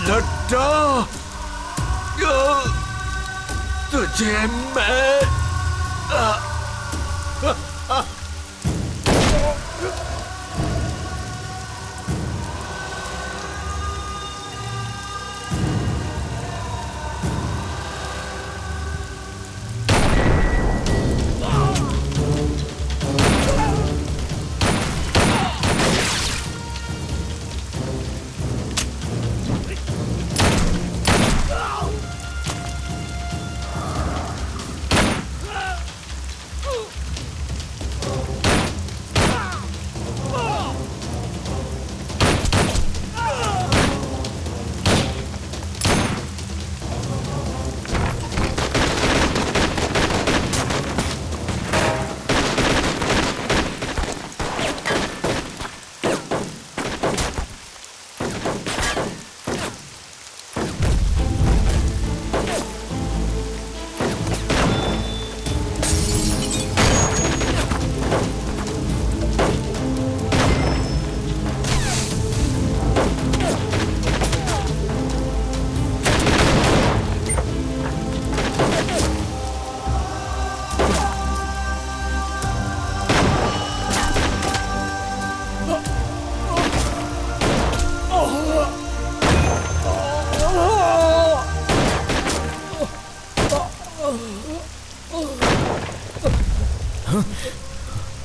लट्टा, तुझे मैं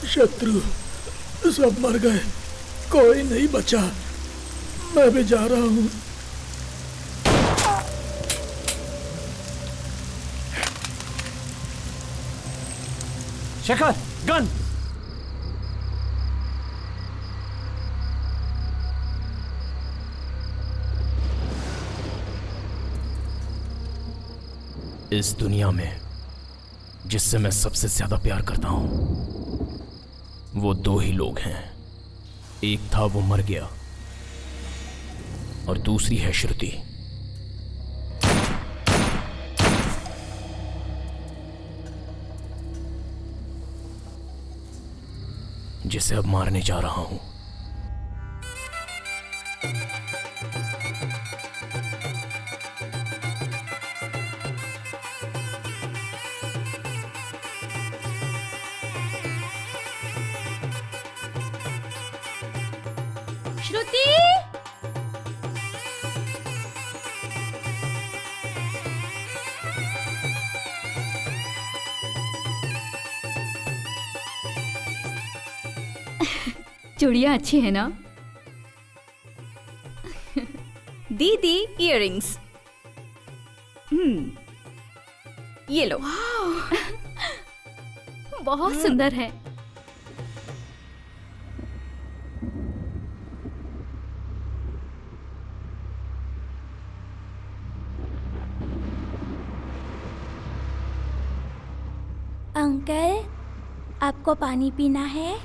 शत्रु सब मर गए, कोई नहीं बचा। मैं भी जा रहा हूँ। शेखर, गन! इस दुनिया में जिससे मैं सबसे ज्यादा प्यार करता हूं वो दो ही लोग हैं। एक था वो मर गया और दूसरी है श्रुति। जिसे अब मारने जा रहा हूं। श्रुति! चूड़ियां अच्छी है ना? दीदी इयररिंग्स। ये लो। बहुत सुंदर है। अंकल, आपको पानी पीना है?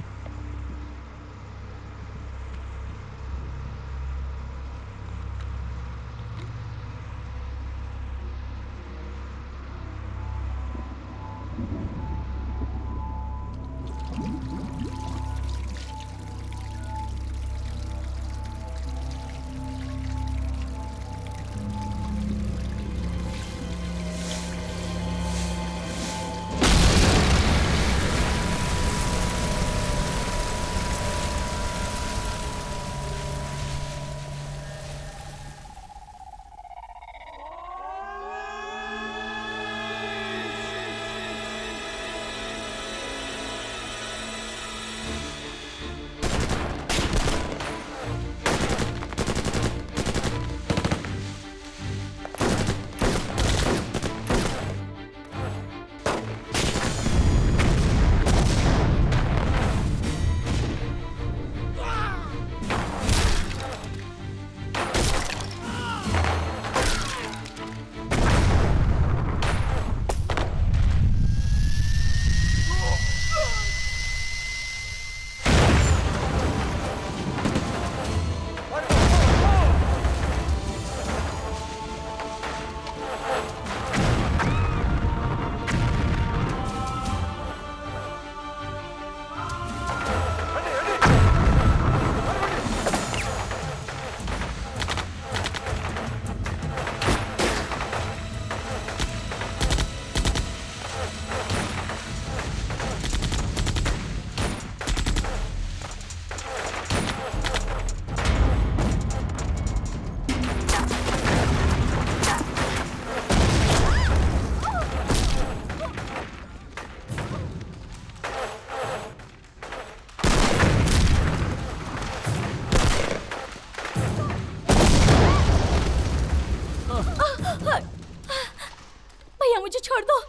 छोड़ दो,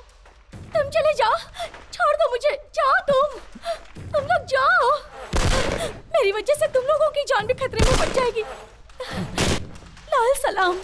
तुम चले जाओ, छोड़ दो मुझे, जाओ तुम लोग जाओ। मेरी वजह से तुम लोगों की जान भी खतरे में पड़ जाएगी। लाल सलाम।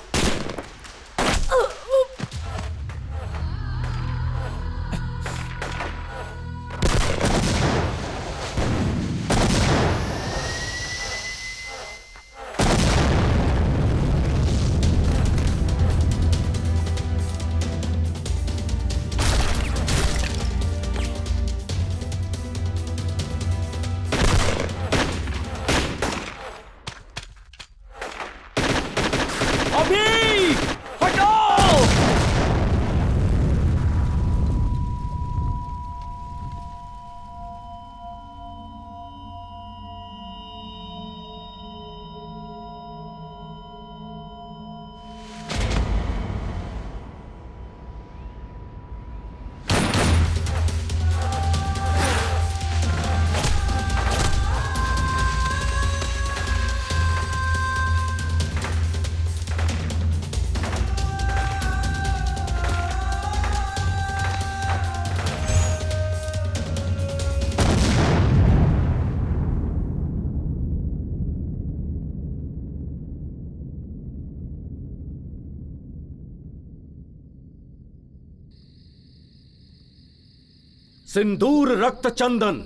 सिंदूर रक्त चंदन,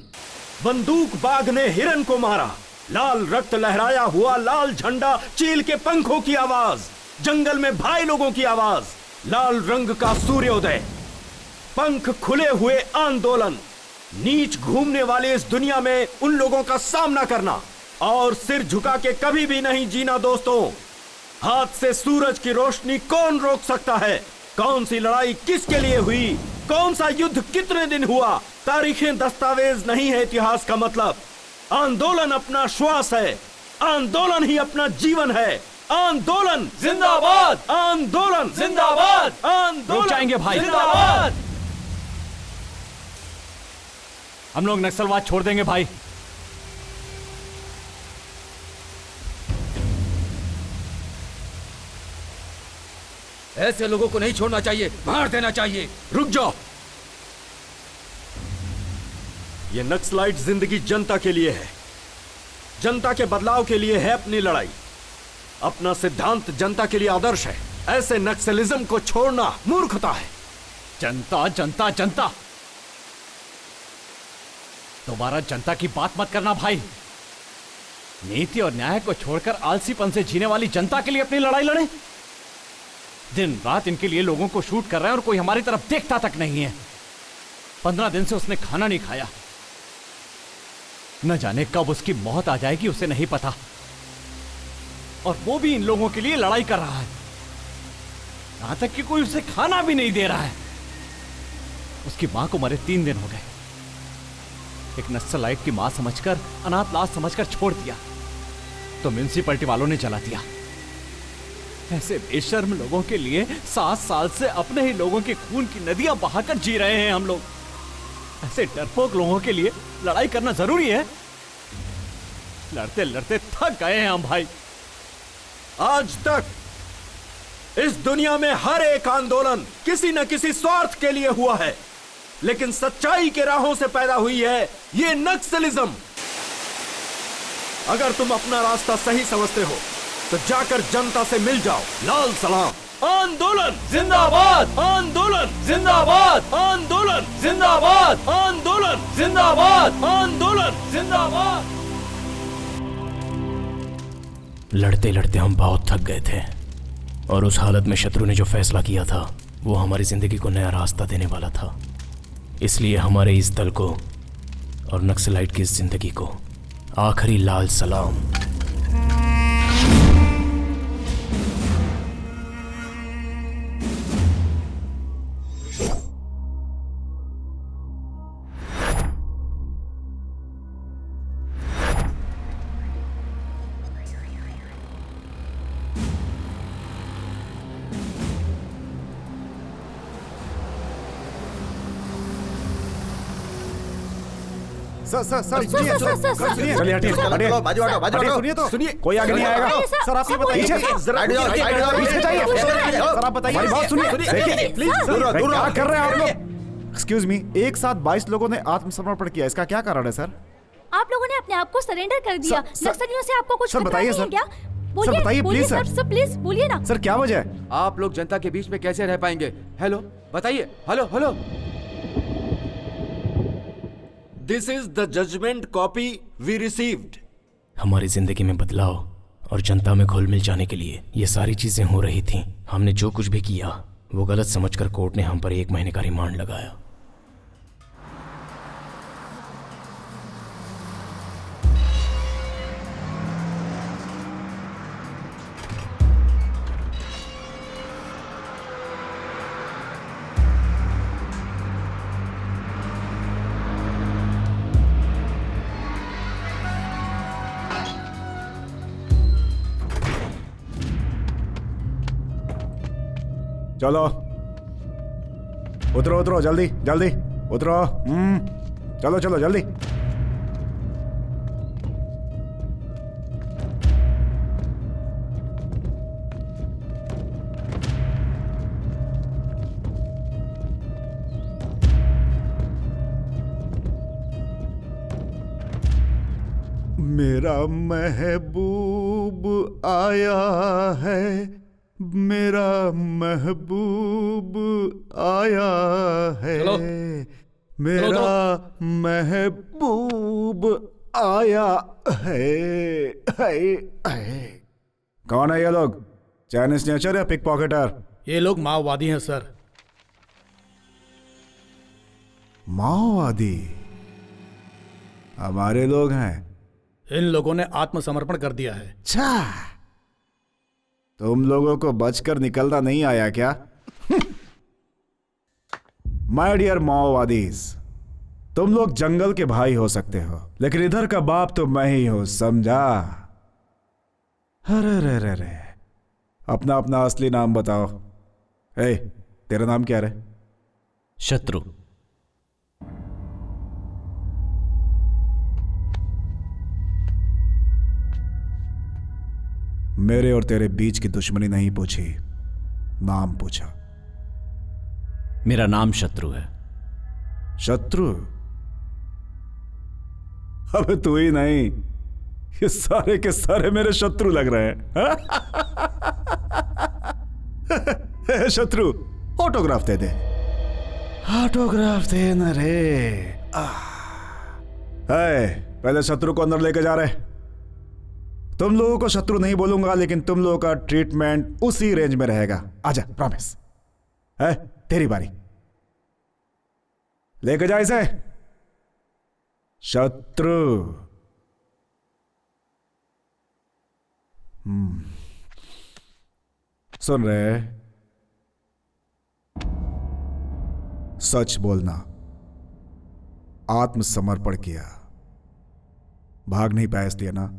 बंदूक बाघ ने हिरन को मारा, लाल रक्त लहराया हुआ लाल झंडा, चील के पंखों की आवाज, जंगल में भाई लोगों की आवाज, लाल रंग का सूर्योदय, पंख खुले हुए आंदोलन, नीच घूमने वाली इस दुनिया में उन लोगों का सामना करना और सिर झुका के कभी भी नहीं जीना। दोस्तों, हाथ से सूरज की रोशनी कौन रोक सकता है? कौन सी लड़ाई किसके लिए हुई? कौन सा युद्ध कितने दिन हुआ? तारीखें दस्तावेज नहीं है इतिहास का मतलब। आंदोलन अपना श्वास है, आंदोलन ही अपना जीवन है। आंदोलन जिंदाबाद, आंदोलन जिंदाबाद, आंदोलन रुक जाएंगे भाई। जिंदाबाद। हम लोग नक्सलवाद छोड़ देंगे भाई। ऐसे लोगों को नहीं छोड़ना चाहिए, मार देना चाहिए। रुक जाओ। ये नक्सलाइट जिंदगी जनता के लिए है, जनता के बदलाव के लिए है अपनी लड़ाई। अपना सिद्धांत जनता के लिए आदर्श है। ऐसे नक्सलिज्म को छोड़ना मूर्खता है। जनता जनता जनता, दोबारा जनता की बात मत करना भाई। नीति और न्याय को छोड़कर आलसीपन से जीने वाली जनता के लिए अपनी लड़ाई लड़े। दिन रात इनके लिए लोगों को शूट कर रहे हैं और कोई हमारी तरफ देखता तक नहीं है। 15 दिन से उसने खाना नहीं खाया। न जाने कब उसकी मौत आ जाएगी, उसे नहीं पता। और वो भी इन लोगों के लिए लड़ाई कर रहा है, यहां तक कि कोई उसे खाना भी नहीं दे रहा है। उसकी मां को मरे 3 दिन हो गए। एक नक्सलाइट की मां समझकर, अनाथ लाश समझकर छोड़ दिया तो म्युनिसिपैलिटी वालों ने जला दिया। ऐसे बेशर्म लोगों के लिए 7 साल से अपने ही लोगों के खून की नदियां बहाकर जी रहे हैं हम लोग। ऐसे डरपोक लोगों के लिए लड़ाई करना जरूरी है? लड़ते लड़ते थक गए हैं हम भाई। आज तक इस दुनिया में हर एक आंदोलन किसी न किसी स्वार्थ के लिए हुआ है, लेकिन सच्चाई के राहों से पैदा हुई है ये नक्सलिज्म। अगर तुम अपना रास्ता सही समझते हो तो जाकर जनता से मिल जाओ। लाल सलाम। आंदोलन जिंदाबाद, आंदोलन जिंदाबाद, आंदोलन जिंदाबाद, आंदोलन जिंदाबाद, आंदोलन। जिंदाबाद। लड़ते लड़ते हम बहुत थक गए थे और उस हालत में शत्रु ने जो फैसला किया था वो हमारी जिंदगी को नया रास्ता देने वाला था। इसलिए हमारे इस दल को और नक्सलाइट की इस जिंदगी को आखिरी लाल सलाम। सर सुनिए सुनिए, चलिए हटिए हटिए, बाजू हटो, बाजू हटिए, हटो। सुनिए तो सुनिए। कोई आगे नहीं आएगा। अरे सर, सर आप ये सब बताइए, बोलिए। जरा पीछे जाइए, सर आप बताइए, हमारी बात सुनिए। देखिए प्लीज दूर रहो, दूर क्या रहो। कर रहे हैं आप लोग? एक्सक्यूज मी, एक साथ 22 लोगों ने आत्मसमर्पण किया, इसका क्या कारण है सर? आप लोगों ने अपने आप को सरेंडर कर दिया। सर, नक्सलियों से आपको कुछ सर, खतरा बताइए, नहीं है सर। क्या? सर, बताइए, बोलिए प्लीज, सर। सर, प्लीज बोलिए ना। सर क्या वजह है? आप लोग जनता के बीच में कैसे रह पाएंगे? हेलो, बताइए। Hello hello. This is the judgement copy we received. हमारी जिंदगी में बदलाव और जनता में घुल मिल जाने के लिए ये सारी चीजें हो रही थीं। हमने जो कुछ भी किया वो गलत समझकर कोर्ट ने हम पर 1 महीने का रिमांड लगाया। चलो उतरो उतरो, जल्दी जल्दी उतरो। चलो चलो जल्दी। मेरा महबूब आया है, मेरा महबूब आया है, चलो। मेरा महबूब आया है। कौन है ये लोग? चाइनीज नेचर या पिक पॉकेटर? ये लोग माओवादी हैं सर। माओवादी? हमारे लोग हैं। इन लोगों ने आत्मसमर्पण कर दिया है। अच्छा, तुम लोगों को बचकर निकलना नहीं आया क्या? माय डियर माओवादीज, तुम लोग जंगल के भाई हो सकते हो, लेकिन इधर का बाप तो मैं ही हूं, समझा? अरे रे रे रे, अपना अपना असली नाम बताओ। ए, तेरा नाम क्या रे? शत्रु। मेरे और तेरे बीच की दुश्मनी नहीं पूछी, नाम पूछा। मेरा नाम शत्रु है। शत्रु? अबे तू ही नहीं, ये सारे के सारे मेरे शत्रु लग रहे हैं। शत्रु, ऑटोग्राफ दे दे। ऑटोग्राफ दे न रे। पहले शत्रु को अंदर लेके जा रहे। तुम लोगों को शत्रु नहीं बोलूंगा, लेकिन तुम लोगों का ट्रीटमेंट उसी रेंज में रहेगा। आजा, प्रॉमिस है। तेरी बारी, लेके जा इसे। शत्रु। सुन रहे? सच बोलना। आत्मसमर्पण किया, भाग नहीं पाया इसलिए ना?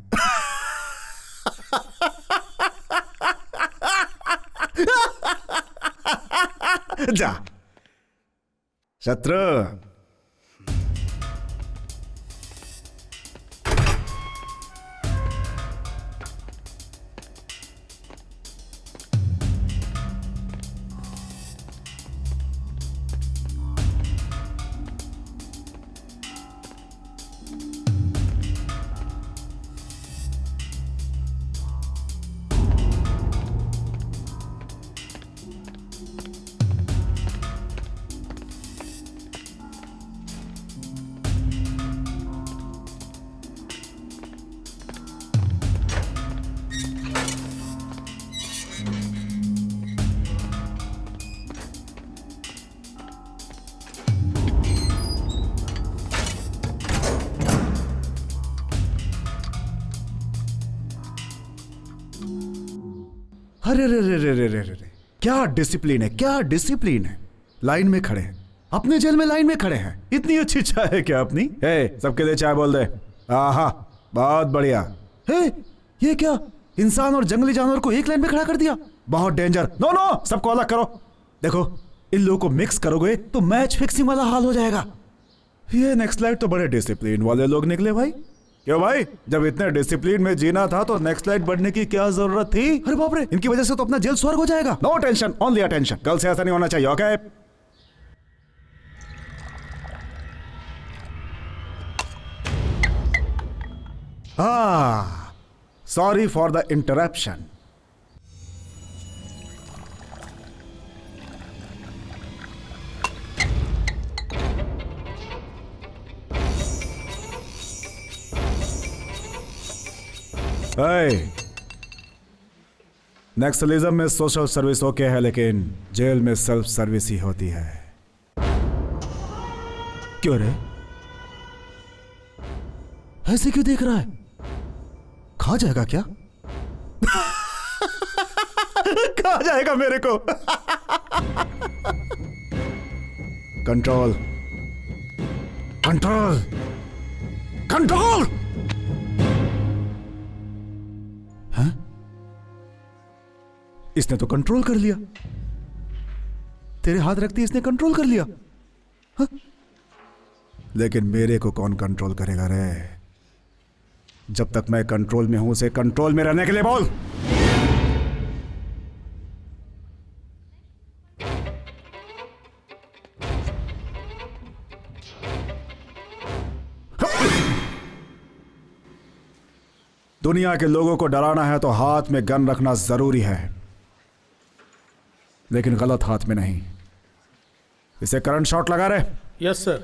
जा शत्रु। अरे रे रे रे रे रे रे, क्या डिसिप्लिन है, क्या डिसिप्लिन है। लाइन में खड़े हैं, अपने जेल में लाइन में खड़े हैं। इतनी अच्छी चाय है क्या अपनी? सबके लिए चाय बोल दे। आहा, बहुत बढ़िया। ये क्या, इंसान और जंगली जानवर को एक लाइन में खड़ा कर दिया? बहुत डेंजर। नो नो, सबको अलग करो। देखो, इन लोगों को मिक्स करोगे तो मैच फिक्सिंग वाला हाल हो जाएगा। ये नेक्स्ट लाइट तो बड़े डिसिप्लिन वाले लोग निकले भाई। क्यों भाई, जब इतने डिसिप्लिन में जीना था तो नेक्स्ट लाइट बढ़ने की क्या जरूरत थी? अरे बाप रे, इनकी वजह से तो अपना जेल स्वर्ग हो जाएगा। No tension, only attention. कल से ऐसा नहीं होना चाहिए, okay? Sorry for the interruption. Naxalism में सोशल सर्विस ओके है, लेकिन जेल में सेल्फ सर्विस ही होती है। क्यों रे, ऐसे क्यों देख रहा है? खा जाएगा क्या? खा जाएगा मेरे को। Control, control, control. इसने तो कंट्रोल कर लिया। तेरे हाथ रखते इसने कंट्रोल कर लिया। हा? लेकिन मेरे को कौन कंट्रोल करेगा रे? जब तक मैं कंट्रोल में हूं, उसे कंट्रोल में रहने के लिए बोल। दुनिया के लोगों को डराना है तो हाथ में गन रखना जरूरी है, लेकिन गलत हाथ में नहीं। इसे करंट शॉट लगा रहे। Yes sir.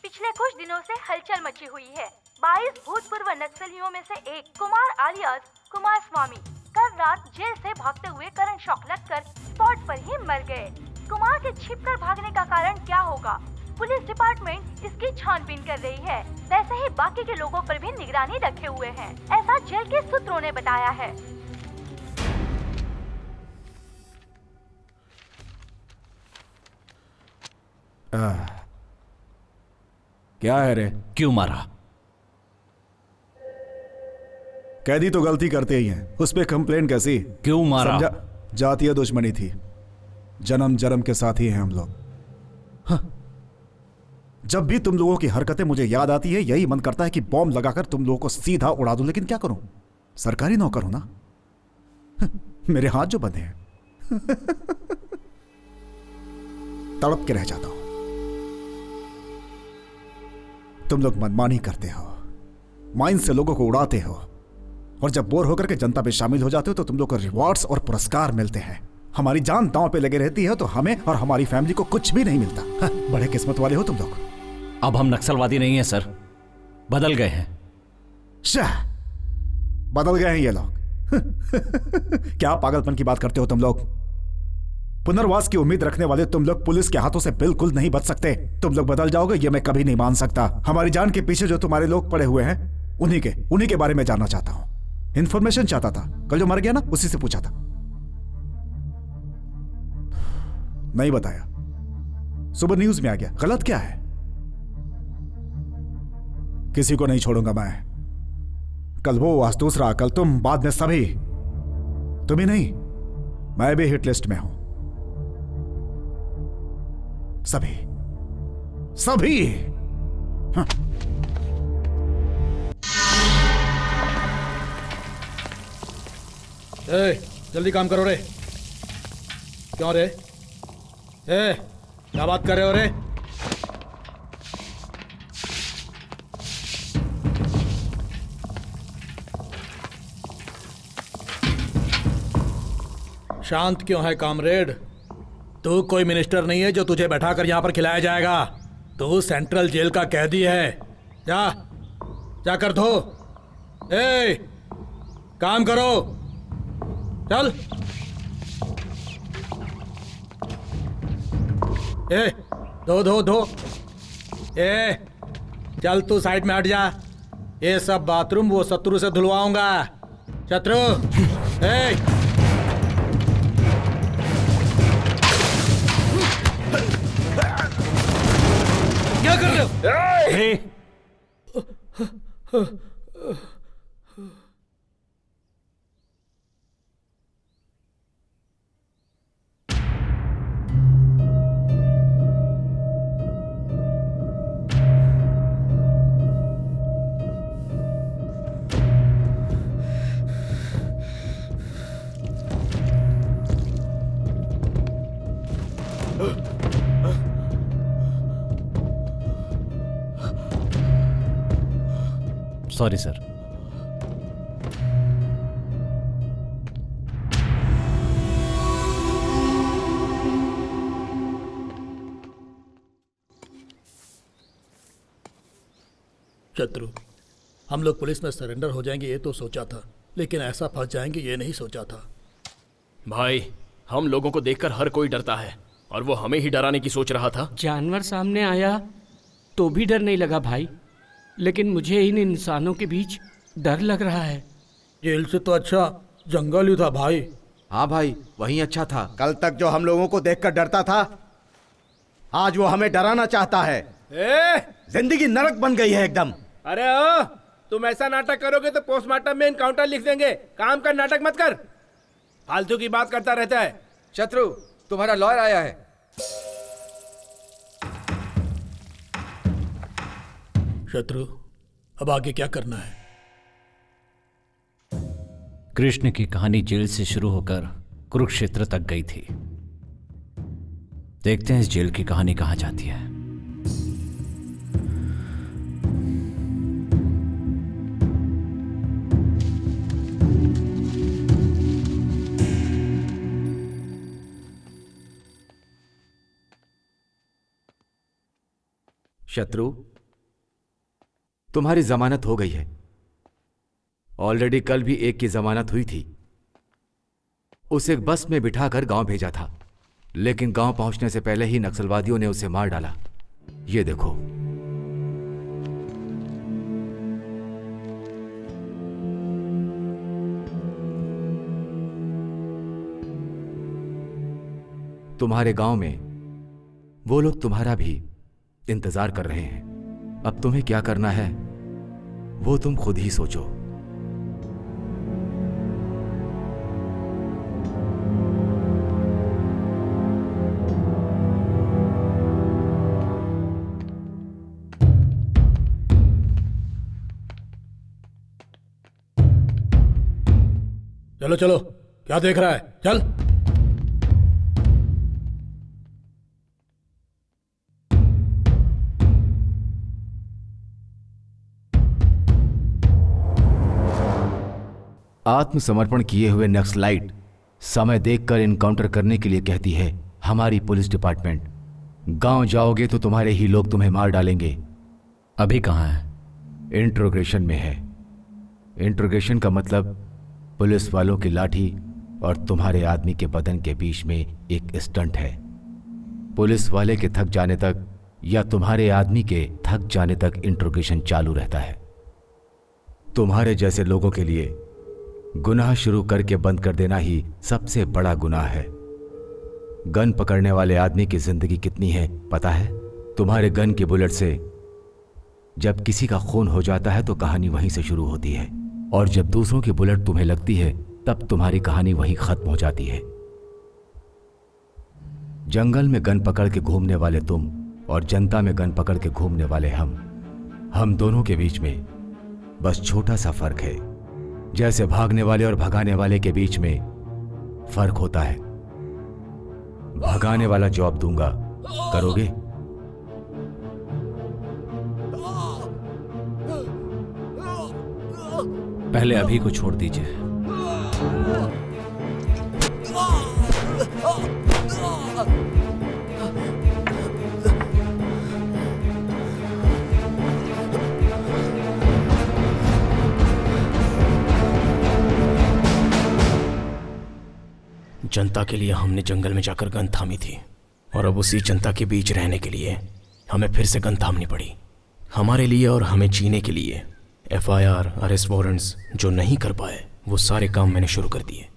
पिछले कुछ दिनों से हलचल मची हुई है। 22 भूतपूर्व नक्सलियों में से एक कुमार आलियास कुमार स्वामी कल रात जेल से भागते हुए करंट शॉक लगकर स्पॉट पर ही मर गए। कुमार के छिपकर भागने का कारण क्या होगा? पुलिस डिपार्टमेंट इसकी छानबीन कर रही है। वैसे ही बाकी के लोगों पर भी निगरानी रखे हुए हैं, ऐसा जेल के सूत्रों ने बताया है। क्या है रे? क्यों मारा? कैदी तो गलती करते ही हैं, उस पे कंप्लेन कैसी? क्यों मारा? जातीय दुश्मनी थी। जन्म जन्म के साथी हैं हम लोग। हाँ। जब भी तुम लोगों की हरकतें मुझे याद आती है, यही मन करता है कि बॉम्ब लगाकर तुम लोगों को सीधा उड़ा दूं, लेकिन क्या करूं? सरकारी नौकर हूं ना। मेरे हाथ जो बंधे हैं। तड़प के रह जाता हूं। तुम लोग मनमानी करते हो, माइंड से लोगों को उड़ाते हो, और जब बोर होकर के जनता में शामिल हो जाते हो तो तुम लोग को रिवॉर्ड्स और पुरस्कार मिलते हैं। हमारी जान दांव पे लगे रहती है तो हमें और हमारी फैमिली को कुछ भी नहीं मिलता। हाँ, बड़े किस्मत वाले हो तुम लोग। अब हम नक्सलवादी नहीं हैं सर, बदल गए हैं। शाह, बदल गए हैं ये लोग। क्या पागलपन की बात करते हो तुम लोग? पुनर्वास की उम्मीद रखने वाले तुम लोग पुलिस के हाथों से बिल्कुल नहीं बच सकते। तुम लोग बदल जाओगे ये मैं कभी नहीं मान सकता। हमारी जान के पीछे जो तुम्हारे लोग पड़े हुए हैं, उन्हीं के बारे में जानना चाहता हूं। इंफॉर्मेशन चाहता था। कल जो मर गया ना, उसी से पूछा था, नहीं बताया। सुबह न्यूज में आ गया। गलत क्या है? किसी को नहीं छोड़ूंगा मैं। कल वो, आज दूसरा, कल तुम, बाद में सभी। तुम ही नहीं, मैं भी हिट लिस्ट में हूं। सभी सभी। हाँ। जल्दी काम करो रे। क्यों रे? क्या बात कर रहे हो रे? शांत क्यों है कामरेड? तू कोई मिनिस्टर नहीं है जो तुझे बैठाकर यहां पर खिलाया जाएगा। तू सेंट्रल जेल का कैदी है। जाकर धो। काम करो, चल। धो। चल तू साइड में हट जा। ये सब बाथरूम वो शत्रु से धुलवाऊंगा। शत्रु, क्या कर रहे हो? Sorry sir. शत्रु, हम लोग पुलिस में सरेंडर हो जाएंगे ये तो सोचा था, लेकिन ऐसा फंस जाएंगे ये नहीं सोचा था। भाई, हम लोगों को देखकर हर कोई डरता है और वो हमें ही डराने की सोच रहा था। जानवर सामने आया तो भी डर नहीं लगा भाई, लेकिन मुझे इन इंसानों के बीच डर लग रहा है। जेल से तो अच्छा जंगल ही था भाई। हाँ भाई, वही अच्छा था। कल तक जो हम लोगों को देखकर डरता था, आज वो हमें डराना चाहता है। जिंदगी नरक बन गई है एकदम। अरे ओ, तुम ऐसा नाटक करोगे तो पोस्टमार्टम में एनकाउंटर लिख देंगे। काम का नाटक मत कर, फालतू की बात करता रहता है। शत्रु, तुम्हारा लॉयर आया है। शत्रु, अब आगे क्या करना है? कृष्ण की कहानी जेल से शुरू होकर कुरुक्षेत्र तक गई थी। देखते हैं इस जेल की कहानी कहां जाती है। शत्रु, तुम्हारी जमानत हो गई है। ऑलरेडी कल भी एक की जमानत हुई थी। उसे बस में बिठाकर गांव भेजा था, लेकिन गांव पहुंचने से पहले ही नक्सलवादियों ने उसे मार डाला। ये देखो। तुम्हारे गांव में वो लोग तुम्हारा भी इंतजार कर रहे हैं। अब तुम्हें क्या करना है वो तुम खुद ही सोचो। चलो चलो, क्या देख रहा है, चल। आत्मसमर्पण किए हुए नक्सलाइट समय देखकर इनकाउंटर करने के लिए कहती है हमारी पुलिस डिपार्टमेंट। गांव जाओगे तो तुम्हारे ही लोग तुम्हें मार डालेंगे। अभी कहाँ है? इंट्रोगेशन में है। इंट्रोगेशन का मतलब पुलिस वालों की लाठी और तुम्हारे आदमी के बदन के बीच में एक स्टंट है। पुलिस वाले के थक जाने तक या तुम्हारे आदमी के थक जाने तक इंट्रोगेशन चालू रहता है। तुम्हारे जैसे लोगों के लिए गुनाह शुरू करके बंद कर देना ही सबसे बड़ा गुनाह है। गन पकड़ने वाले आदमी की जिंदगी कितनी है पता है? तुम्हारे गन के बुलेट से जब किसी का खून हो जाता है तो कहानी वहीं से शुरू होती है, और जब दूसरों की बुलेट तुम्हें लगती है तब तुम्हारी कहानी वहीं खत्म हो जाती है। जंगल में गन पकड़ के घूमने वाले तुम और जनता में गन पकड़ के घूमने वाले हम दोनों के बीच में बस छोटा सा फर्क है। जैसे भागने वाले और भगाने वाले के बीच में फर्क होता है। भगाने वाला जॉब दूंगा, करोगे? पहले अभी को छोड़ दीजिए। जनता के लिए हमने जंगल में जाकर गन थामी थी, और अब उसी जनता के बीच रहने के लिए हमें फिर से गन थामनी पड़ी। हमारे लिए और हमें जीने के लिए FIR, अरेस्ट वारंट्स जो नहीं कर पाए वो सारे काम मैंने शुरू कर दिए।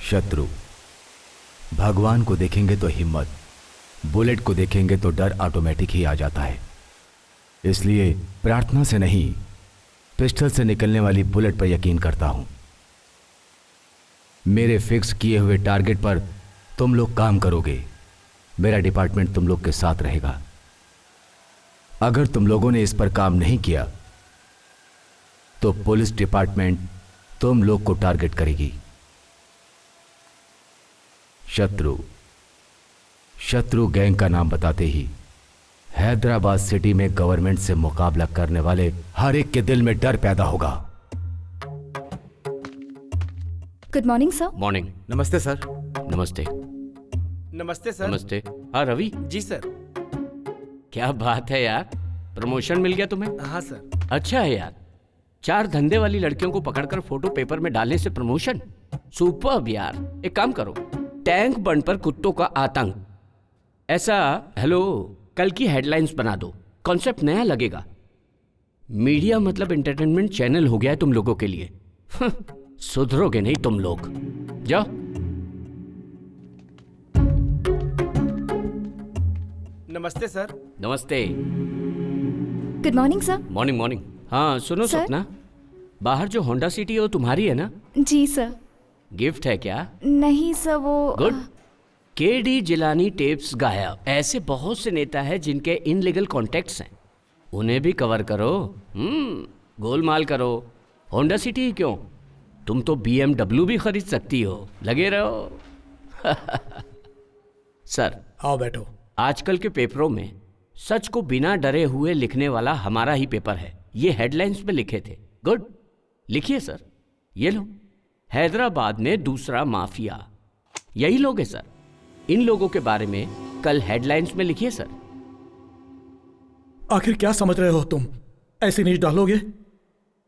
शत्रु, भगवान को देखेंगे तो हिम्मत, बुलेट को देखेंगे तो डर ऑटोमेटिक ही आ जाता है। इसलिए प्रार्थना से नहीं, पिस्टल से निकलने वाली बुलेट पर यकीन करता हूं। मेरे फिक्स किए हुए टारगेट पर तुम लोग काम करोगे, मेरा डिपार्टमेंट तुम लोग के साथ रहेगा। अगर तुम लोगों ने इस पर काम नहीं किया तो पुलिस डिपार्टमेंट तुम लोग को टारगेट करेगी। शत्रु गैंग का नाम बताते ही हैदराबाद सिटी में गवर्नमेंट से मुकाबला करने वाले हर एक के दिल में डर पैदा होगा। Good morning sir. मॉर्निंग। नमस्ते सर। नमस्ते। नमस्ते सर। नमस्ते। हाँ रवि। जी सर। क्या बात है यार, प्रमोशन मिल गया तुम्हें? हाँ सर। अच्छा है यार, 4 धंधे वाली लड़कियों को पकड़कर फोटो पेपर में डालने से प्रमोशन, सुपर्ब यार। एक काम करो, टैंक बंड पर कुत्तों का आतंक, ऐसा हेलो कल की हेडलाइंस बना दो। कॉन्सेप्ट नया लगेगा। मीडिया मतलब एंटरटेनमेंट चैनल हो गया है तुम लोगों के लिए। सुधरोगे नहीं तुम लोग। जाओ। नमस्ते सर। नमस्ते। Good morning sir. Morning morning. हाँ सुनो सर? सपना, बाहर जो होंडा सिटी है वो तुम्हारी है ना? जी सर। गिफ्ट है क्या? नहीं सर, वो गुड। केडी जिलानी टेप्स गायब। ऐसे बहुत से नेता हैं जिनके इनलीगल कॉन्टेक्ट्स हैं, उन्हें भी कवर करो। गोलमाल करो। होंडा सिटी ही क्यों, तुम तो BMW भी खरीद सकती हो। लगे रहो। सर आओ बैठो। आजकल के पेपरों में सच को बिना डरे हुए लिखने वाला हमारा ही पेपर है। ये हेडलाइंस में लिखे थे। गुड, लिखिए सर। ये लो, हैदराबाद में दूसरा माफिया। यही लोग हैं सर। इन लोगों के बारे में कल हेडलाइंस में लिखिए सर। आखिर क्या समझ रहे हो तुम? ऐसी न्यूज डालोगे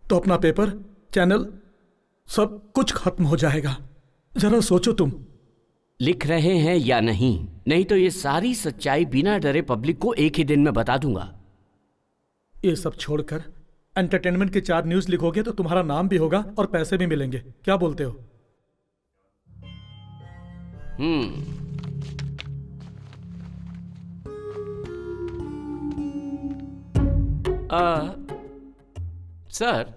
तो अपना पेपर, चैनल, सब कुछ खत्म हो जाएगा। जरा सोचो तुम। लिख रहे हैं या नहीं? नहीं तो ये सारी सच्चाई बिना डरे पब्लिक को एक ही दिन में बता दूंगा। ये सब छोड़कर एंटरटेनमेंट के 4 न्यूज लिखोगे तो तुम्हारा नाम भी होगा और पैसे भी मिलेंगे। क्या बोलते हो? सर,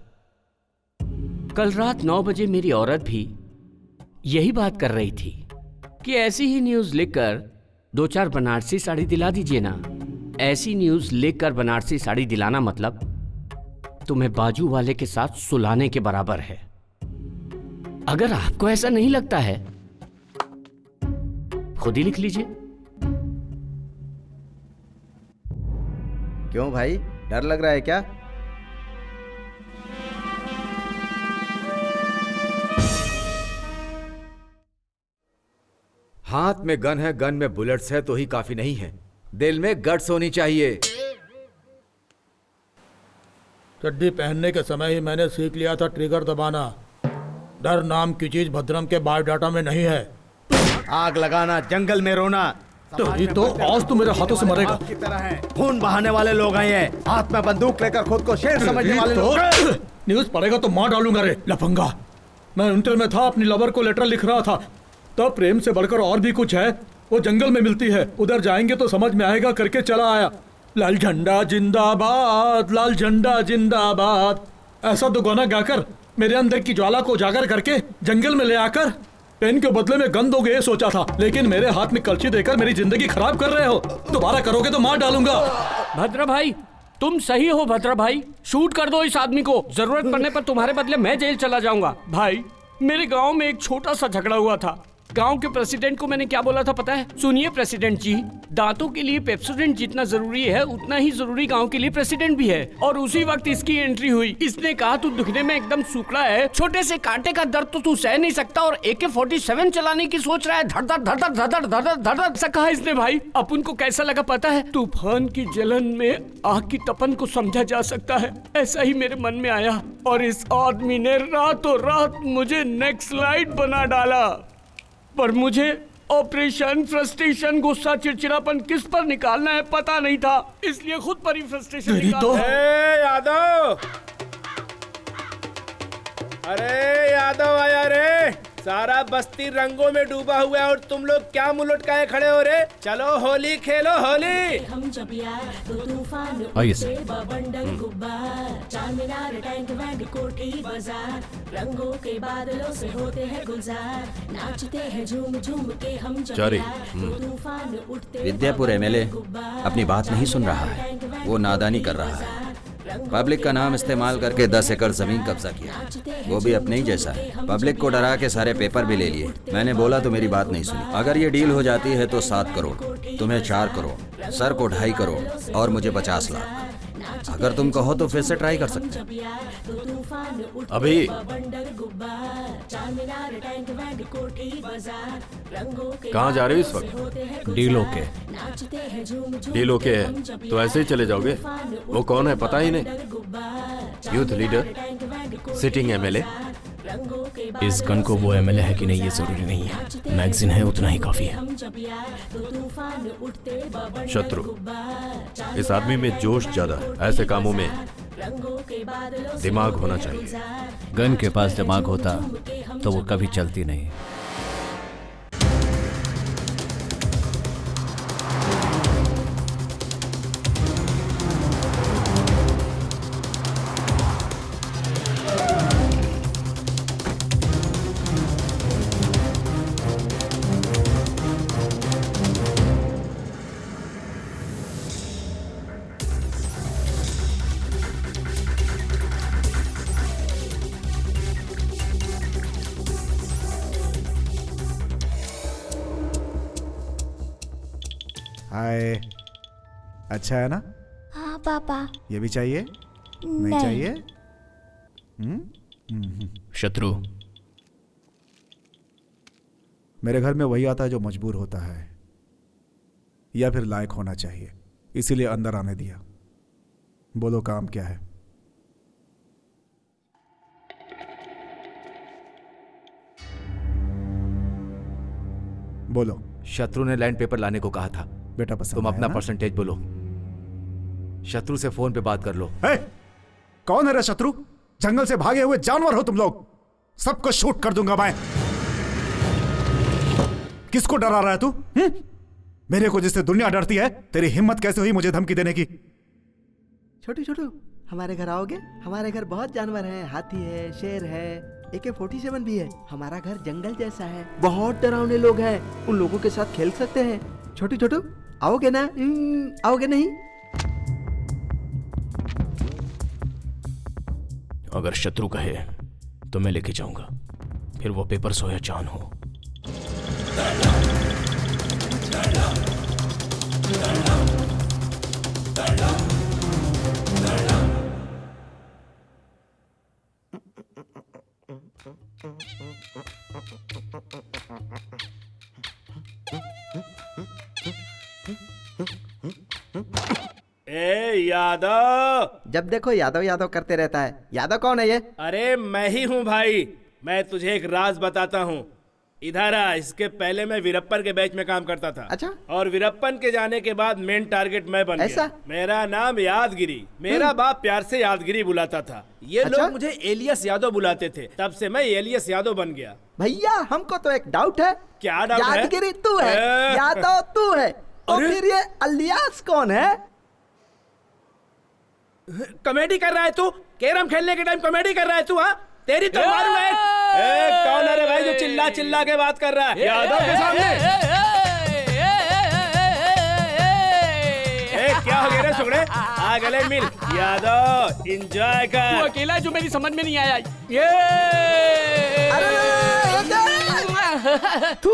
कल रात 9 बजे मेरी औरत भी यही बात कर रही थी कि ऐसी ही न्यूज लिखकर 2-4 बनारसी साड़ी दिला दीजिए ना। ऐसी न्यूज लिखकर बनारसी साड़ी दिलाना मतलब तुम्हें बाजू वाले के साथ सुलाने के बराबर है। अगर आपको ऐसा नहीं लगता है, खुद ही लिख लीजिए। क्यों भाई, डर लग रहा है क्या? हाथ में गन है, गन में बुलेट्स है तो ही काफी नहीं है। दिल में गट्स होनी चाहिए। चड्डी पहनने के समय ही मैंने सीख लिया था ट्रिगर दबाना। डर नाम की चीज भद्रम के बायोडाटा में नहीं है। आग लगाना, जंगल में रोना, तो ये तो आज तो मेरे हाथों से मरेगा। की तरह है। खून बहाने वाले लोग हैं ये, हाथ में बंदूक लेकर खुद को शेर समझने वाले तो लोग। न्यूज पढ़ेगा तो मार डालूंगा रे लफंगा। मैं इंटर में था, अपनी लवर को लेटर लिख रहा था, तब प्रेम से बढ़कर और भी कुछ है, वो जंगल में मिलती है, उधर जाएंगे तो समझ में आएगा करके चला आया। लाल झंडा जिंदाबाद, लाल झंडा जिंदाबाद, ऐसा तो गाना गाकर मेरे अंदर की ज्वाला को उजागर करके जंगल में ले आकर पेन के बदले में गन दोगे ये सोचा था, लेकिन मेरे हाथ में कलची देकर मेरी जिंदगी खराब कर रहे हो। दोबारा करोगे तो मार डालूंगा। भद्रा भाई, तुम सही हो भद्रा भाई, शूट कर दो इस आदमी को। जरूरत पड़ने पर तुम्हारे बदले मैं जेल चला जाऊंगा। भाई, मेरे गांव में एक छोटा सा झगड़ा हुआ था। गांव के प्रेसिडेंट को मैंने क्या बोला था पता है? सुनिए प्रेसिडेंट जी, दांतों के लिए पेप्सोडेंट जितना जरूरी है उतना ही जरूरी गांव के लिए प्रेसिडेंट भी है। और उसी वक्त इसकी एंट्री हुई। इसने कहा तू दिखने में एकदम सूखड़ा है, छोटे से कांटे का दर्द तो तू सह नहीं सकता और AK-47 चलाने की सोच रहा है, धड़ धड़ धड़ धड़ धड़ धड़ धड़ धड़ ऐसा कहा इसने। भाई, अपन को कैसा लगा पता है? तूफान की जलन में आग की तपन को समझा जा सकता है, ऐसा ही मेरे मन में आया। और इस आदमी ने रातों रात मुझे नेक्स्ट स्लाइड बना डाला। पर मुझे ऑपरेशन, फ्रस्ट्रेशन, गुस्सा, चिड़चिड़ापन किस पर निकालना है पता नहीं था, इसलिए खुद पर ही फ्रस्ट्रेशन निकाला। यादव, अरे यादव आया रे, सारा बस्ती रंगों में डूबा हुआ है और तुम लोग क्या मुंह लटकाए खड़े हो रे? चलो होली खेलो होली। हम जब यार तो तूफान आइए उठते, बवंडर गुब्बार, चारमीनार, टैंक बैंड, कोठी बाजार, रंगों के बादलों से होते हैं गुलजार, नाचते हैं झूम झूम के हम जब चारी, यार तो तूफान उठते। विद्यापुर MLA अपनी बात नहीं सुन रहा है, वो नादानी कर रहा है। पब्लिक का नाम इस्तेमाल करके 10 एकड़ जमीन कब्जा किया, वो भी अपने ही जैसा है। पब्लिक को डरा के सारे पेपर भी ले लिए। मैंने बोला तो मेरी बात नहीं सुनी। अगर ये डील हो जाती है तो 7 करोड़, तुम्हें 4 करोड़, सर को 2.5 करोड़ और मुझे 50 लाख। अगर तुम कहो तो फिर से ट्राई कर सकते हैं। अभी कहाँ जा रहे हो इस वक्त? Deal okay. डील ओके है तो ऐसे ही चले जाओगे? वो कौन है पता ही नहीं? Youth leader, sitting MLA। इस गन को वो MLA है कि नहीं ये जरूरी नहीं है, मैगजीन है उतना ही काफी है। शत्रु, इस आदमी में जोश ज्यादा है, ऐसे कामों में दिमाग होना चाहिए। गन के पास दिमाग होता तो वो कभी चलती नहीं। हाय, अच्छा है ना? हाँ पापा। ये भी चाहिए? नहीं चाहिए? शत्रु, मेरे घर में वही आता है जो मजबूर होता है या फिर लायक होना चाहिए, इसीलिए अंदर आने दिया। बोलो काम क्या है? बोलो। शत्रु ने लैंड पेपर लाने को कहा था। बेटा पसंद तुम अपना आया ना? परसेंटेज बोलो। शत्रु से फोन पे बात कर लो। कौन है रे शत्रु? जंगल से भागे हुए जानवर हो तुम लोग, सबको शूट कर दूंगा मैं। किसको डरा रहा है तू? मेरे को जिससे दुनिया डरती है, तेरी हिम्मत कैसे हुई मुझे धमकी देने की? छोटू छोटू, हमारे घर आओगे? हमारे घर बहुत जानवर हैं, हाथी है, शेर है, AK-47 भी है। हमारा घर जंगल जैसा है, बहुत डरावने लोग हैं, उन लोगों के साथ खेल सकते हैं। छोटू छोटू, आओगे ना? आओगे नहीं? अगर शत्रु कहे तो मैं लेके जाऊंगा, फिर वो पेपर सो या चांद हो। यादव। जब देखो यादव यादव करते रहता है। यादव कौन है ये? अरे मैं ही हूँ भाई। मैं तुझे एक राज बताता हूँ। इधर आ। इसके पहले मैं वीरप्पन के बैच में काम करता था। अच्छा। और वीरप्पन के जाने के बाद मेन टारगेट मैं बन ऐसा? गया। मेरा नाम यादगिरी। मेरा बाप प्यार से यादगिरी बुलाता था। ये अच्छा? लोग मुझे एलियस यादव बुलाते थे। तब से मैं एलियस यादव बन गया। भैया हमको तो एक डाउट है। क्या डाउट है? यादगिरी तू है, यादव तू है, तो फिर ये अलियास कौन है? कॉमेडी कर रहा है तू? कैरम खेलने के टाइम कॉमेडी कर रहा है तू? हाँ तेरी तो मारूंगा एक। कौन है रे भाई जो चिल्ला चिल्ला के बात कर रहा है यादव के सामने? क्या हो गया रे सुगड़े? आ गले मिल। यादव एंजॉय कर। तू अकेला है जो मेरी समझ में नहीं आया। तू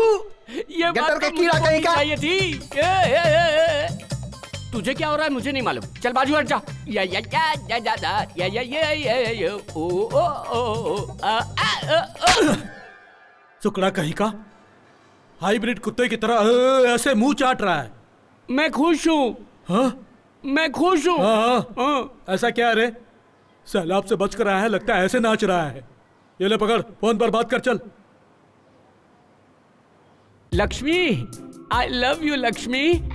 ये गटर का कीड़ा कहीं का चाहिए थी। तुझे क्या हो रहा है मुझे नहीं मालूम। चल बाजू हट जा। या या या या या या या या या या ओ ओ ओ सुकड़ा कहीं का हाइब्रिड कुत्ते की तरह ऐसे मुंह चाट रहा है। मैं खुश हूँ। हाँ? मैं खुश हूँ। हाँ। ऐसा क्या रे? सैलाब से बच कर आया है, लगता है ऐसे नाच रहा है। ये ले पकड़, फोन पर बात कर चल। Lakshmi, I love you Lakshmi.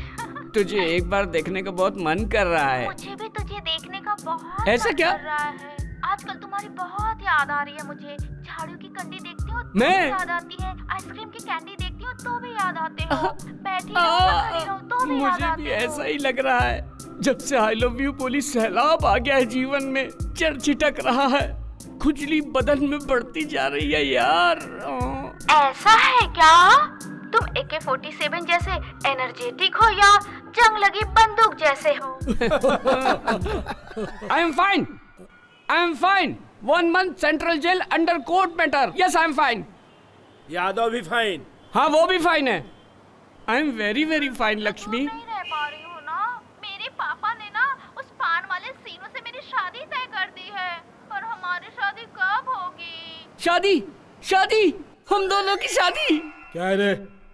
तुझे एक बार देखने का बहुत मन कर रहा है। मुझे भी तुझे देखने का बहुत ऐसा मन क्या? कर रहा है। आजकल तुम्हारी बहुत याद आ रही है मुझे। झाड़ू की कंडी देखती हूँ तो मैं? भी याद आती है। आइसक्रीम की कैंडी देखती हूँ तो भी याद आते हो। बैठी रहूं, खड़ी रहूं तो भी याद मुझे आते भी हो। ऐसा ही लग रहा है। जब से आई लव यू पुलिस सैलाब आ गया है जीवन में, चर छिटक रहा है। खुजली बदन में बढ़ती जा रही है यार। ऐसा है क्या? तुम AK-47 जैसे एनर्जेटिक हो या जंग लगी बंदूक जैसे हो? I am fine. I am fine. 1 month central jail under court matter. Yes I am fine. Yadav भी फाइन। हाँ वो भी फाइन है। I am very very fine Lakshmi. नहीं रह पा रही हूँ ना। मेरे पापा ने ना उस पान वाले सीनू से मेरी शादी तय कर दी है। पर हमारी शादी कब होगी? शादी? शादी? हम दोनों की शादी? क्या है रे?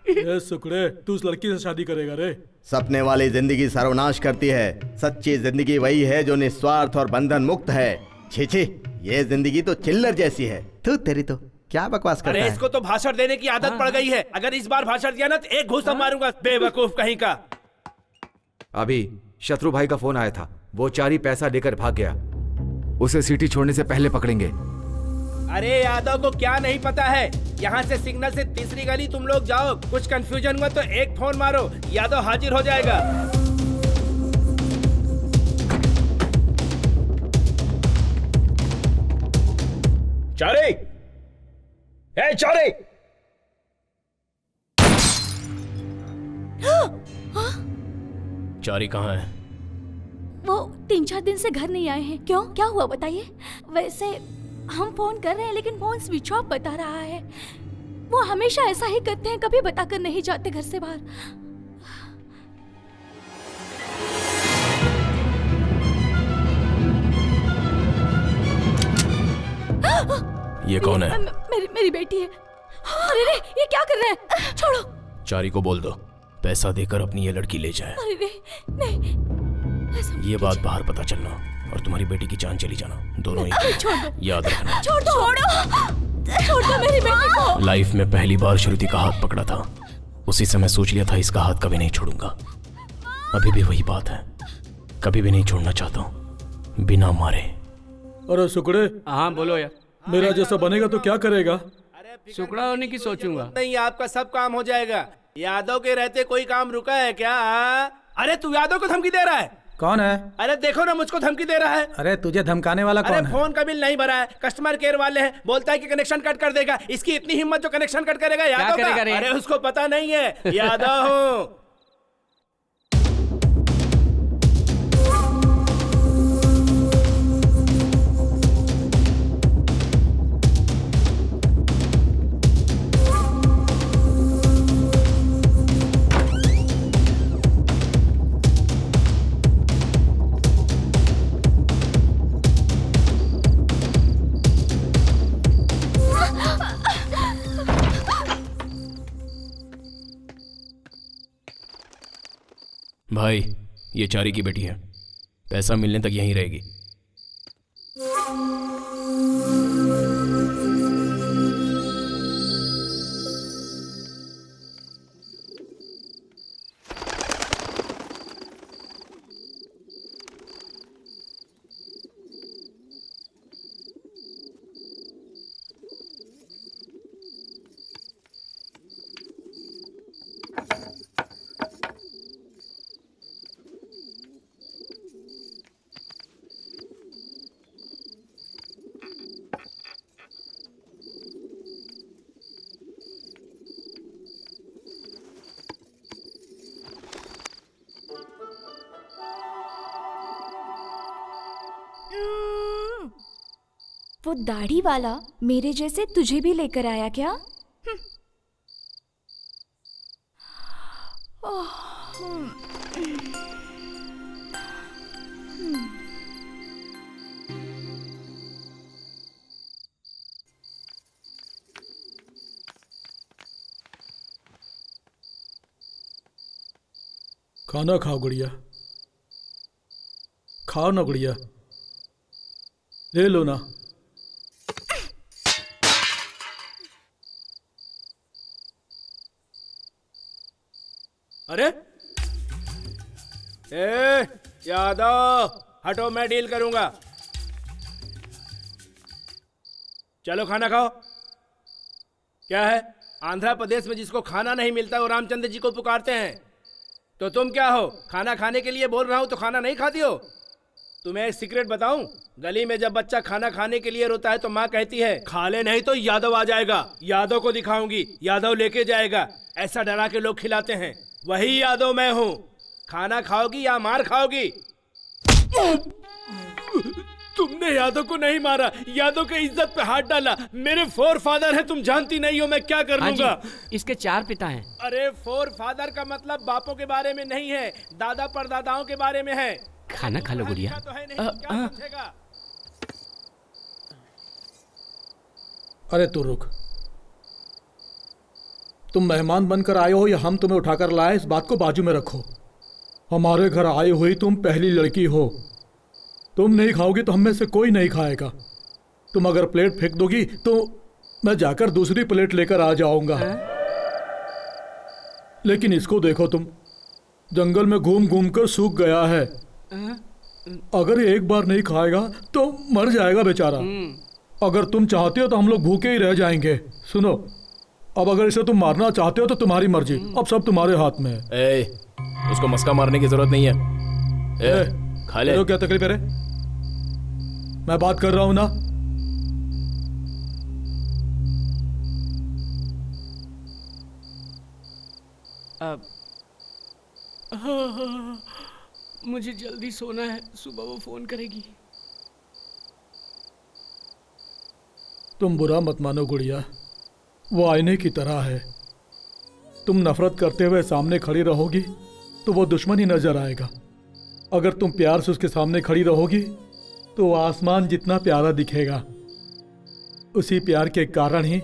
ये सुकड़े, तू उस लड़की से शादी करेगा रे? सपने वाली जिंदगी सर्वनाश करती है। सच्ची जिंदगी वही है जो निस्वार्थ और बंधन मुक्त है। छी छी, ये जिंदगी तो चिल्लर जैसी है। तू तेरी तो क्या बकवास करता अरे है? इसको तो भाषण देने की आदत पड़ गई है। अगर इस बार भाषण दिया ना तो एक घूसा मारूंगा। बेवकूफ कहीं का। अभी शत्रु भाई का फोन आया था। वो चारी पैसा लेकर भाग गया। उसे सिटी छोड़ने से पहले पकड़ेंगे। अरे यादव को क्या नहीं पता है? यहाँ से सिग्नल से तीसरी गली तुम लोग जाओ। कुछ कंफ्यूजन हुआ तो एक फोन मारो, यादव हाजिर हो जाएगा। चारे, ए चारे। चारी कहाँ है? वो 3-4 दिन से घर नहीं आए हैं। क्यों? क्या हुआ बताइए? वैसे हम फोन कर रहे हैं लेकिन फोन स्विच ऑफ बता रहा है। वो हमेशा ऐसा ही करते हैं, कभी बताकर नहीं जाते घर से बाहर। ये कौन है? मेरी बेटी है। अरे रे, ये क्या कर रहे हैं? छोड़ो। चारी को बोल दो पैसा देकर अपनी ये लड़की ले जाए। अरे रे, नहीं। ये बात बाहर पता चलना और तुम्हारी बेटी की जान चली जाना, दोनों ही। छोड़ दो। याद रखना। छोड़ दो। छोड़ दो मेरी बेटी को। लाइफ में पहली बार श्रुति का हाथ पकड़ा था, उसी समय सोच लिया था इसका हाथ कभी नहीं छोड़ूंगा। अभी भी वही बात है, कभी भी नहीं छोड़ना चाहता हूँ बिना मारे। अरे सुकड़े। हाँ बोलो यार। मेरा जैसा बनेगा तो क्या करेगा? सुकड़ा होने की सोचूंगा। नहीं, आपका सब काम हो जाएगा। यादव के रहते कोई काम रुका है क्या? अरे तू यादव को धमकी दे रहा है? कौन है? अरे देखो ना, मुझको धमकी दे रहा है। अरे तुझे धमकाने वाला कौन है? फोन का बिल नहीं भरा है, कस्टमर केयर वाले हैं। बोलता है कि कनेक्शन कट कर देगा। इसकी इतनी हिम्मत जो कनेक्शन कट करेगा यादव का? अरे उसको पता नहीं है, यादव हूँ। भाई ये चारी की बेटी है, पैसा मिलने तक यहीं रहेगी। वो दाढ़ी वाला मेरे जैसे तुझे भी लेकर आया क्या? खाना खाओ गुड़िया, खाओ ना गुड़िया, ले लो ना। अरे ए यादव हटो, मैं डील करूंगा। चलो खाना खाओ। क्या है, आंध्र प्रदेश में जिसको खाना नहीं मिलता वो रामचंद्र जी को पुकारते हैं, तो तुम क्या हो? खाना खाने के लिए बोल रहा हूं तो खाना नहीं खाती हो? तुम्हें एक सीक्रेट बताऊं, गली में जब बच्चा खाना खाने के लिए रोता है तो माँ कहती है खा ले नहीं तो यादव आ जाएगा, यादव को दिखाऊंगी, यादव लेके जाएगा। ऐसा डरा के लोग खिलाते हैं, वही यादव मैं हूं। खाना खाओगी या मार खाओगी? तुमने यादव को नहीं मारा, यादव के इज्जत पे हाथ डाला। मेरे फोर फादर है, तुम जानती नहीं हो मैं क्या कर लूंगा। इसके 4 पिता हैं। अरे फोर फादर का मतलब बापों के बारे में नहीं है, दादा परदादाओं के बारे में है। खाना खा लो गुड़िया। तो है नहीं, क्या समझेगा? अरे तू रुक, तुम मेहमान बनकर आए हो या हम तुम्हें उठाकर लाए, इस बात को बाजू में रखो। हमारे घर आई हुई तुम पहली लड़की हो, तुम नहीं खाओगी तो हम में से कोई नहीं खाएगा। तुम अगर प्लेट फेंक दोगी तो मैं जाकर दूसरी प्लेट लेकर आ जाऊंगा। लेकिन इसको देखो, तुम जंगल में घूम घूम कर सूख गया है। अगर ये एक बार नहीं खाएगा तो मर जाएगा बेचारा। अगर तुम चाहते हो तो हम लोग भूखे ही रह जाएंगे। सुनो, अब अगर इसे तुम मारना चाहते हो तो तुम्हारी मर्जी, अब सब तुम्हारे हाथ में है। उसको मस्का मारने की जरूरत नहीं है। खा ले। क्या तकलीफ है रे? मैं बात कर रहा हूं ना। अब हाँ, मुझे जल्दी सोना है, सुबह वो फोन करेगी। तुम बुरा मत मानो गुड़िया, वो आईने की तरह है। तुम नफरत करते हुए सामने खड़ी रहोगी तो वो दुश्मन ही नजर आएगा। अगर तुम प्यार से उसके सामने खड़ी रहोगी तो वो आसमान जितना प्यारा दिखेगा। उसी प्यार के कारण ही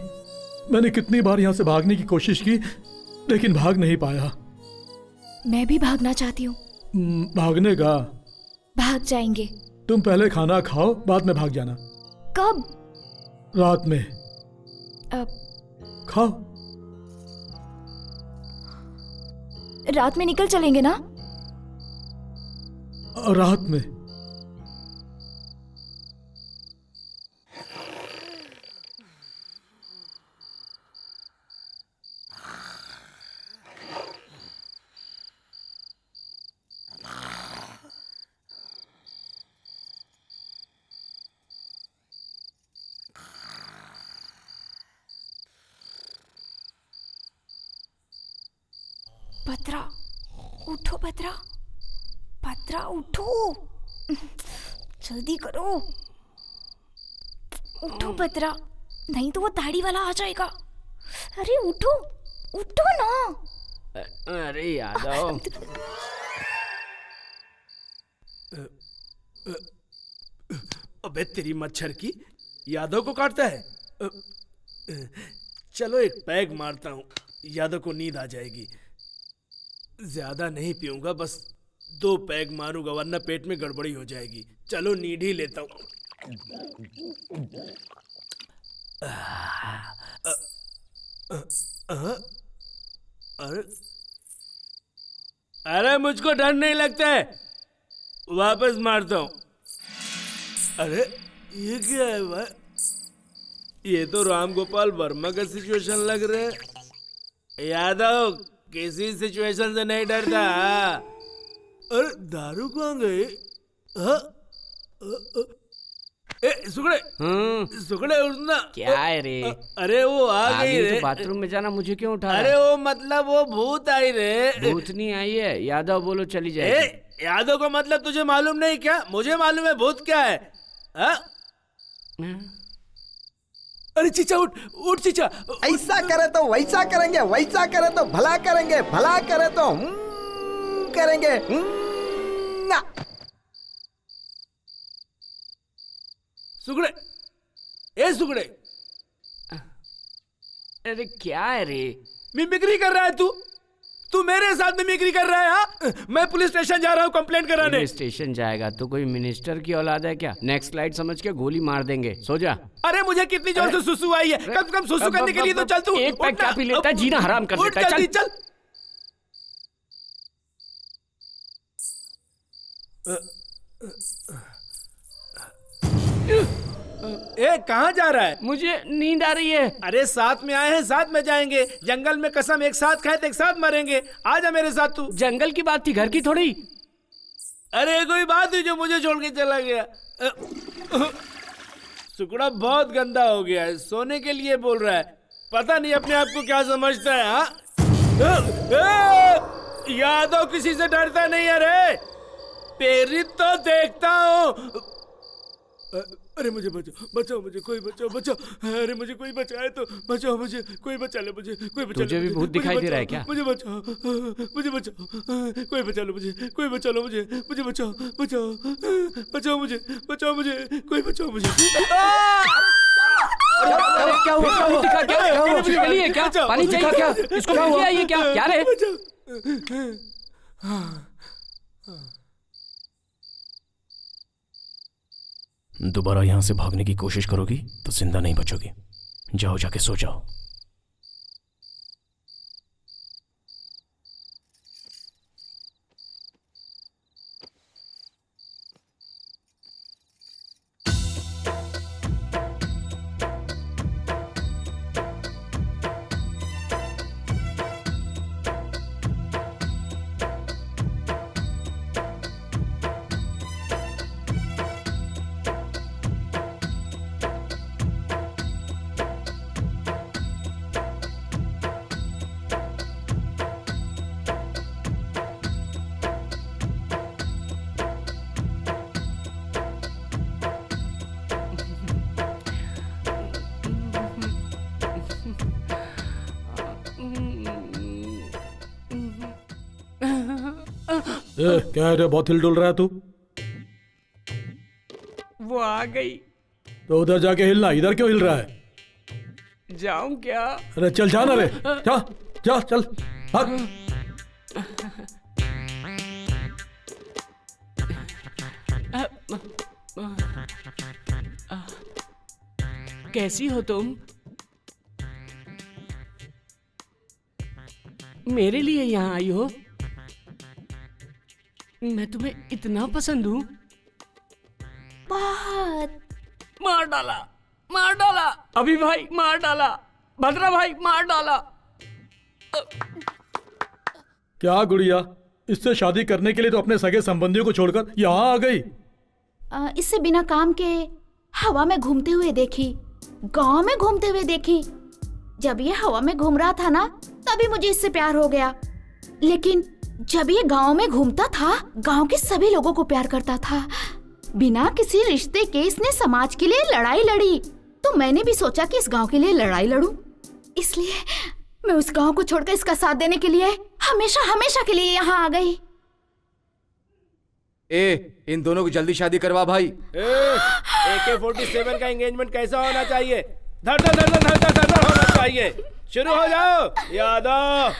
मैंने कितनी बार यहाँ से भागने की कोशिश की, लेकिन भाग नहीं पाया। मैं भी भागना चाहती हूँ। भागने का? भाग जाएंगे। तुम पहले खाना खाओ, बाद में भाग जाना। कब? रात में। अब खाओ। रात में निकल चलेंगे ना? रात में। भद्रा, उठो भद्रा, भद्रा उठो, जल्दी करो, उठो भद्रा, नहीं तो वो दाढ़ी वाला आ जाएगा। अरे उठो, उठो ना। अरे यादव। अबे तेरी मच्छर की, यादव को काटता है। चलो एक पैग मारता हूँ, यादव को नींद आ जाएगी। ज्यादा नहीं पीऊंगा, बस 2 पैग मारूंगा वरना पेट में गड़बड़ी हो जाएगी। चलो नीड ही लेता हूँ। अरे मुझको डर नहीं लगता है, वापस मारता हूँ। अरे ये क्या है भाई? ये तो राम गोपाल वर्मा का सिचुएशन लग रहा है। यादव किसी सिचुएशन से नहीं डरता। अरे दारू कहाँ गई? सुगड़े सुगड़े उठना। क्या है रे? अरे वो आ गई रे। तो बाथरूम में जाना मुझे क्यों उठा? अरे वो मतलब वो भूत आई रे। भूत नहीं आई है, यादव बोलो चली जाए। यादव का मतलब तुझे मालूम नहीं क्या? मुझे मालूम है भूत क्या है। अरे चीचा उठ उठ चीचा। ऐसा करे तो वैसा करेंगे, वैसा करे तो भला करेंगे, भला करे तो करेंगे ना। सुगड़े, ए सुगड़े। अरे क्या है रे? मिमिक्री कर रहा है तू? तू मेरे साथ मिमिक्री कर रहा है? हाँ, मैं पुलिस स्टेशन जा रहा हूँ कंप्लेंट कराने। पुलिस स्टेशन जाएगा तो कोई मिनिस्टर की औलाद है क्या? नेक्स्ट स्लाइड समझ के गोली मार देंगे, सो जा। अरे मुझे कितनी जोर से सुसु आई है, कम से कम सुसु करने के लिए तो चल तू। एक पैक क्या पी लेता है, जीना हराम कर देता है। चल ए कहाँ जा रहा है? मुझे नींद आ रही है। अरे साथ में आए हैं, साथ में जाएंगे। जंगल में कसम एक साथ खाए तो एक साथ मरेंगे। आजा मेरे साथ तू। जंगल की बात थी, घर की थोड़ी। अरे कोई बात हुई जो मुझे छोड़ के चला गया। सुकड़ा बहुत गंदा हो गया है, सोने के लिए बोल रहा है। पता नहीं अपने आप को क्या समझता है। हाँ यादव किसी से डरता नहीं है रे। प्रेरित तो देखता हूँ। अरे मुझे बचाओ, बचाओ मुझे, कोई बचाओ, बचाओ। अरे मुझे कोई बचाए तो बचाओ, मुझे कोई बचा ले, मुझे कोई बचा ले। तुझे भी भूत दिखाई दे रहा है क्या? मुझे बचाओ, मुझे बचाओ, कोई बचा लो मुझे, कोई बचा लो मुझे, मुझे बचाओ, बचाओ, बचाओ मुझे, बचाओ मुझे, कोई बचाओ मुझे। क्या हुआ? क्या दिखा? क्या पानी चाहिए क्या? इसको क्या ये क्या रे? दोबारा यहां से भागने की कोशिश करोगी तो जिंदा नहीं बचोगी। जाओ, जाके सो जाओ। क्या है रे, बहुत हिल डुल रहा है तू? वो आ गई तो उधर जाके हिलना, इधर क्यों हिल रहा है? जाऊं क्या? अरे चल जाना रे, जा जा चल भाग। कैसी हो तुम? मेरे लिए यहाँ आई हो? मैं तुम्हें इतना पसंद हूँ? बहुत। मार डाला, मार डाला, अभी भाई मार डाला, भद्रा भाई मार डाला। क्या गुड़िया, इससे शादी करने के लिए तो अपने सगे संबंधियों को छोड़कर यहाँ आ गई? इससे बिना काम के हवा में घूमते हुए देखी, गांव में घूमते हुए देखी। जब ये हवा में घूम रहा था ना, तभी मुझे इससे प्यार हो गया। लेकिन जब ये गांव में घूमता था, गांव के सभी लोगों को प्यार करता था। बिना किसी रिश्ते के इसने समाज के लिए लड़ाई लड़ी, तो मैंने भी सोचा कि इस गांव के लिए लड़ाई लड़ूं। इसलिए मैं उस गांव को छोड़कर इसका साथ देने के लिए हमेशा हमेशा के लिए यहाँ आ गई। इन दोनों की जल्दी शादी करवा भाई। AK-47 का एंगेजमेंट कैसा होना चाहिए? धड़ धड़ धड़ धड़ धड़ धड़ धड़ होना चाहिए। शुरू हो जाओ यादव।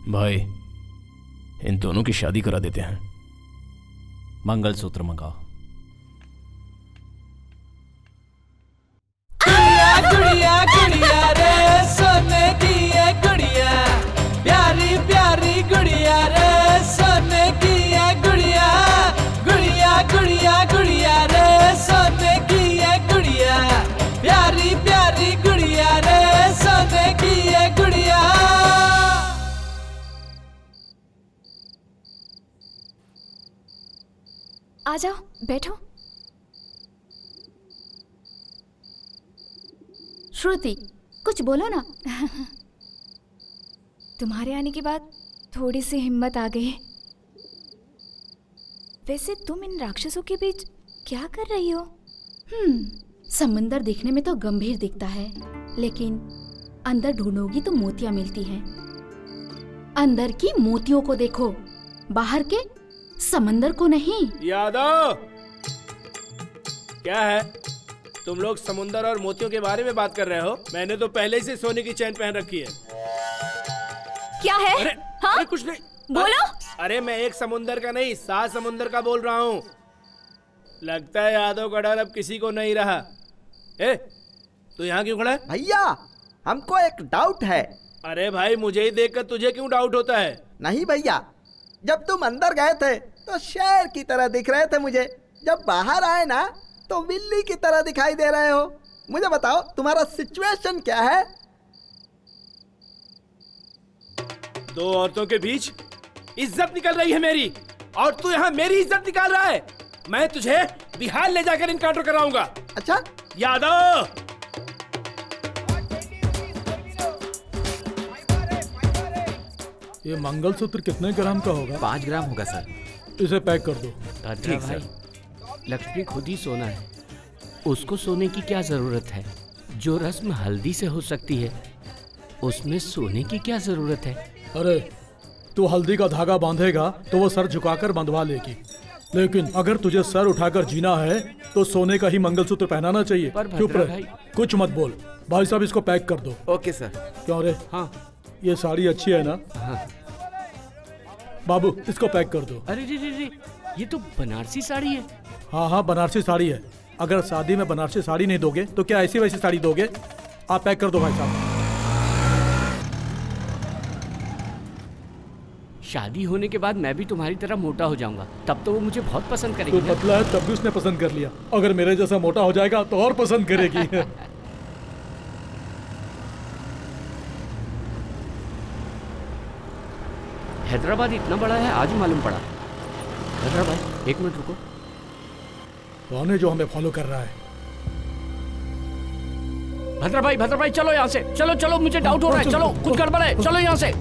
भाई, इन दोनों की शादी करा देते हैं। मंगलसूत्र मंगाओ। गुड़िया गुड़िया गुड़िया रे सोने की है गुड़िया, प्यारी प्यारी गुड़िया रे सोने की है गुड़िया, गुड़िया गुड़िया गुड़िया रे सोने की है गुड़िया, प्यारी प्यारी गुड़िया रे सोने की है गुड़िया। आ जाओ, बैठो। श्रुति, कुछ बोलो ना। तुम्हारे आने के बाद थोड़ी सी हिम्मत आ गई। वैसे तुम इन राक्षसों के बीच क्या कर रही हो? समंदर देखने में तो गंभीर दिखता है, लेकिन अंदर ढूंढोगी तो मोतियां मिलती हैं। अंदर की मोतियों को देखो, बाहर के समंदर को नहीं। यादव, क्या है? तुम लोग समुंदर और मोतियों के बारे में बात कर रहे हो? मैंने तो पहले से सोने की चैन पहन रखी है। क्या है? हाँ? अरे कुछ नहीं, बोलो। अरे मैं एक समुंदर का नहीं, 7 समुंदर का बोल रहा हूँ। लगता है यादव का डर अब किसी को नहीं रहा। ए, तू यहाँ क्यों खड़ा है? भैया, हमको एक डाउट है। अरे भाई, मुझे ही देखकर तुझे क्यों डाउट होता है? नहीं भैया, जब तुम अंदर गए थे तो शेर की तरह दिख रहे थे मुझे, जब बाहर आए ना तो बिल्ली की तरह दिखाई दे रहे हो। मुझे बताओ, तुम्हारा सिचुएशन क्या है? 2 औरतों के बीच इज्जत निकल रही है मेरी, और तू यहाँ मेरी इज्जत निकाल रहा है। मैं तुझे बिहार ले जाकर इनकाउंटर कराऊंगा। अच्छा यादव, ये मंगलसूत्र कितने ग्राम का होगा? 5 ग्राम होगा सर। इसे पैक कर दो। ठीक सर। लक्ष्मी खुद ही सोना है, उसको सोने की क्या जरूरत है? जो रस्म हल्दी से हो सकती है, उसमें सोने की क्या जरूरत है? अरे, तू हल्दी का धागा बांधेगा तो वो सर झुकाकर बंधवा लेगी, लेकिन अगर तुझे सर उठाकर जीना है तो सोने का ही मंगलसूत्र पहनाना चाहिए। चुप रह, कुछ मत बोल। भाई साहब, इसको पैक कर दो। Okay sir. क्यों रे? हाँ। ये साड़ी अच्छी है ना? हाँ। बाबू, इसको पैक कर दो। अरे रे रे रे, ये तो बनारसी साड़ी है। हाँ हाँ, बनारसी साड़ी है। अगर शादी में बनारसी साड़ी नहीं दोगे तो क्या ऐसी वैसी साड़ी दोगे? आप पैक कर दो भाई साहब। शादी होने के बाद मैं भी तुम्हारी तरह मोटा हो जाऊंगा, तब तो वो मुझे बहुत पसंद करेगी। तू पतला है तब भी उसने पसंद कर लिया, अगर मेरे जैसा मोटा हो जाएगा तो और पसंद करेगी। हैदराबाद इतना बड़ा है, आज मालूम पड़ा। हैदराबाद, 1 मिनट रुको। कौन है जो हमें फॉलो कर रहा है? भद्रा भाई चलो यहाँ से, चलो चलो, मुझे डाउट हो रहा है। चलो, कुछ गड़बड़ है, चलो यहाँ से।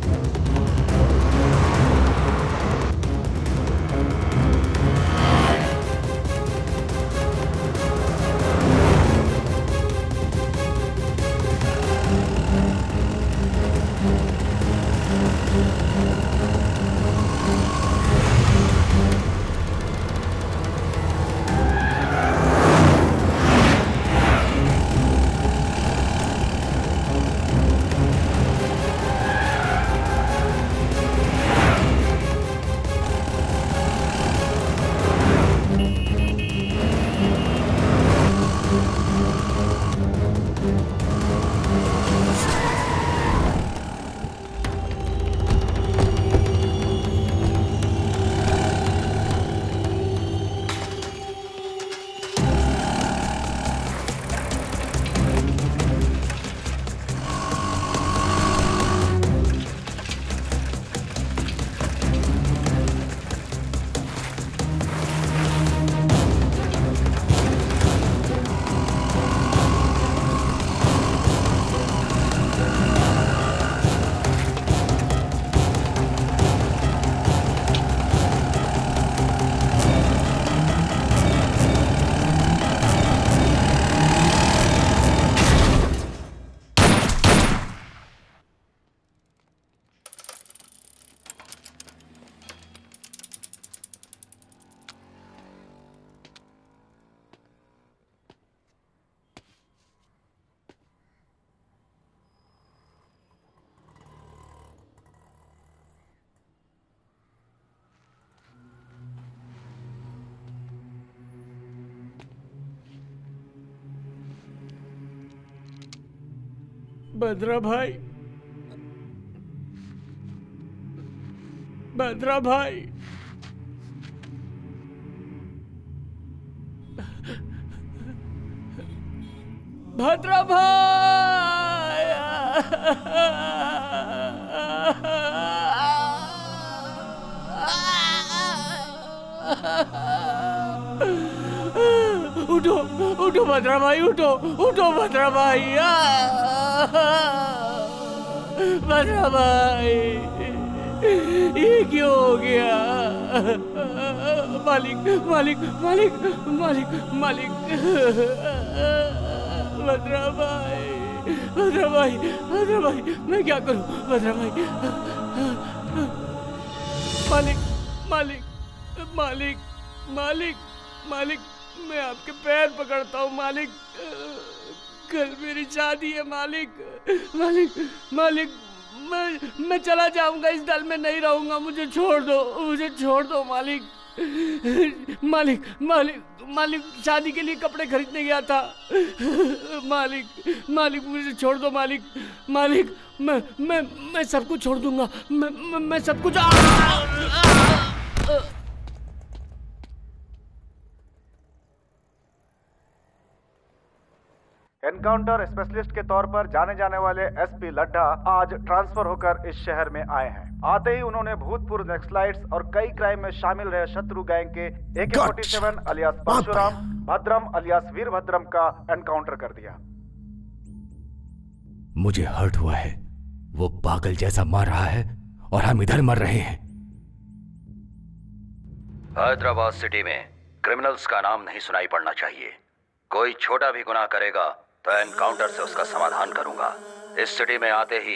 भद्रा भाई, भद्रा भाई, भद्रा भाई, उठो उठो भद्रा भाई, उठो उठो भद्रा भाई, भद्रा भाई, ये क्यों हो गया? मालिक मालिक मालिक मालिक मालिक, भद्रा भाई, भद्रा भाई, भद्रा भाई, मैं क्या करूं भद्रा भाई? मालिक मालिक मालिक मालिक मालिक, मैं आपके पैर पकड़ता हूँ मालिक, कल मेरी शादी है मालिक, मालिक मालिक, मैं चला जाऊंगा, इस दल में नहीं रहूंगा, मुझे छोड़ दो मालिक, मालिक मालिक मालिक, शादी के लिए कपड़े खरीदने गया था मालिक, मालिक मुझे छोड़ दो मालिक, मालिक मैं सब कुछ छोड़ दूंगा, मैं सब कुछ एनकाउंटर स्पेशलिस्ट के तौर पर जाने जाने वाले एसपी लड्ढा आज ट्रांसफर होकर इस शहर में आए हैं। आते ही उन्होंने भूतपूर्व नक्सलाइट्स और कई क्राइम में शामिल रहे शत्रु गैंग के AK-47 अलियास परशुराम, भद्रम अलियास वीरभद्रम का एनकाउंटर कर दिया। मुझे हर्ट हुआ है, वो पागल जैसा मार रहा है और हम इधर मर रहे हैं। हैदराबाद सिटी में क्रिमिनल्स का नाम नहीं सुनाई पड़ना चाहिए। कोई छोटा भी गुनाह करेगा तो एनकाउंटर से उसका समाधान करूंगा। इस सिटी में आते ही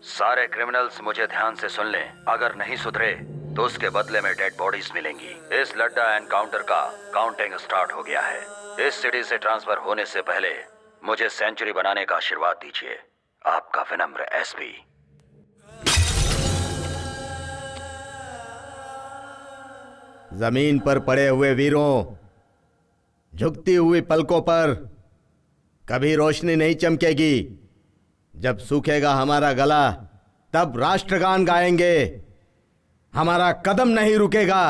सारे क्रिमिनल्स मुझे ध्यान से सुन लें, अगर नहीं सुधरे तो उसके बदले में डेड बॉडीज मिलेंगी। इस लड्डा एनकाउंटर का काउंटिंग स्टार्ट हो गया है। इस सिटी से ट्रांसफर होने से पहले मुझे सेंचुरी बनाने का आशीर्वाद दीजिए। आपका विनम्र एसपी। जमीन पर पड़े हुए वीरों, झुकती हुई पलकों पर कभी रोशनी नहीं चमकेगी। जब सूखेगा हमारा गला तब राष्ट्रगान गाएंगे। हमारा कदम नहीं रुकेगा।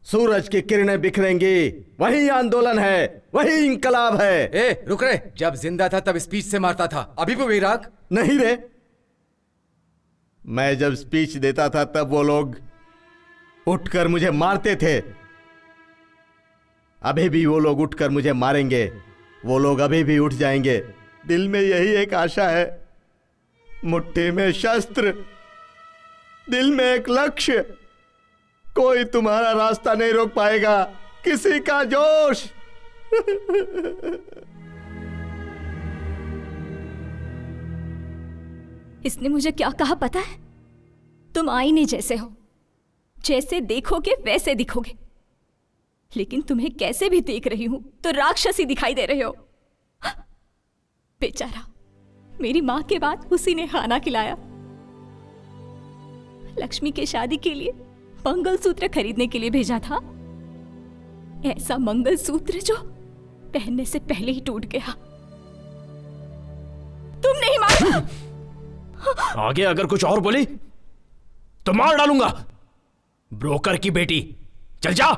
सूरज की किरणें बिखरेंगी। वही आंदोलन है, वही इंकलाब है। ए, रुक रे। जब जिंदा था तब स्पीच से मारता था, अभी भी वही राग? नहीं रे, मैं जब स्पीच देता था तब वो लोग उठकर मुझे मारते थे। अभी भी वो लोग उठकर मुझे मारेंगे। वो लोग अभी भी उठ जाएंगे। दिल में यही एक आशा है, मुट्ठी में शस्त्र, दिल में एक लक्ष्य। कोई तुम्हारा रास्ता नहीं रोक पाएगा, किसी का जोश। इसने मुझे क्या कहा पता है? तुम आईने जैसे हो, जैसे देखोगे वैसे दिखोगे। लेकिन तुम्हें कैसे भी देख रही हूं तो राक्षसी दिखाई दे रहे हो। बेचारा, मेरी मां के बाद उसी ने खाना खिलाया। लक्ष्मी के शादी के लिए मंगलसूत्र खरीदने के लिए भेजा था। ऐसा मंगलसूत्र जो पहनने से पहले ही टूट गया। तुम नहीं मार। आगे अगर कुछ और बोली तो मार डालूंगा। ब्रोकर की बेटी, चल जा।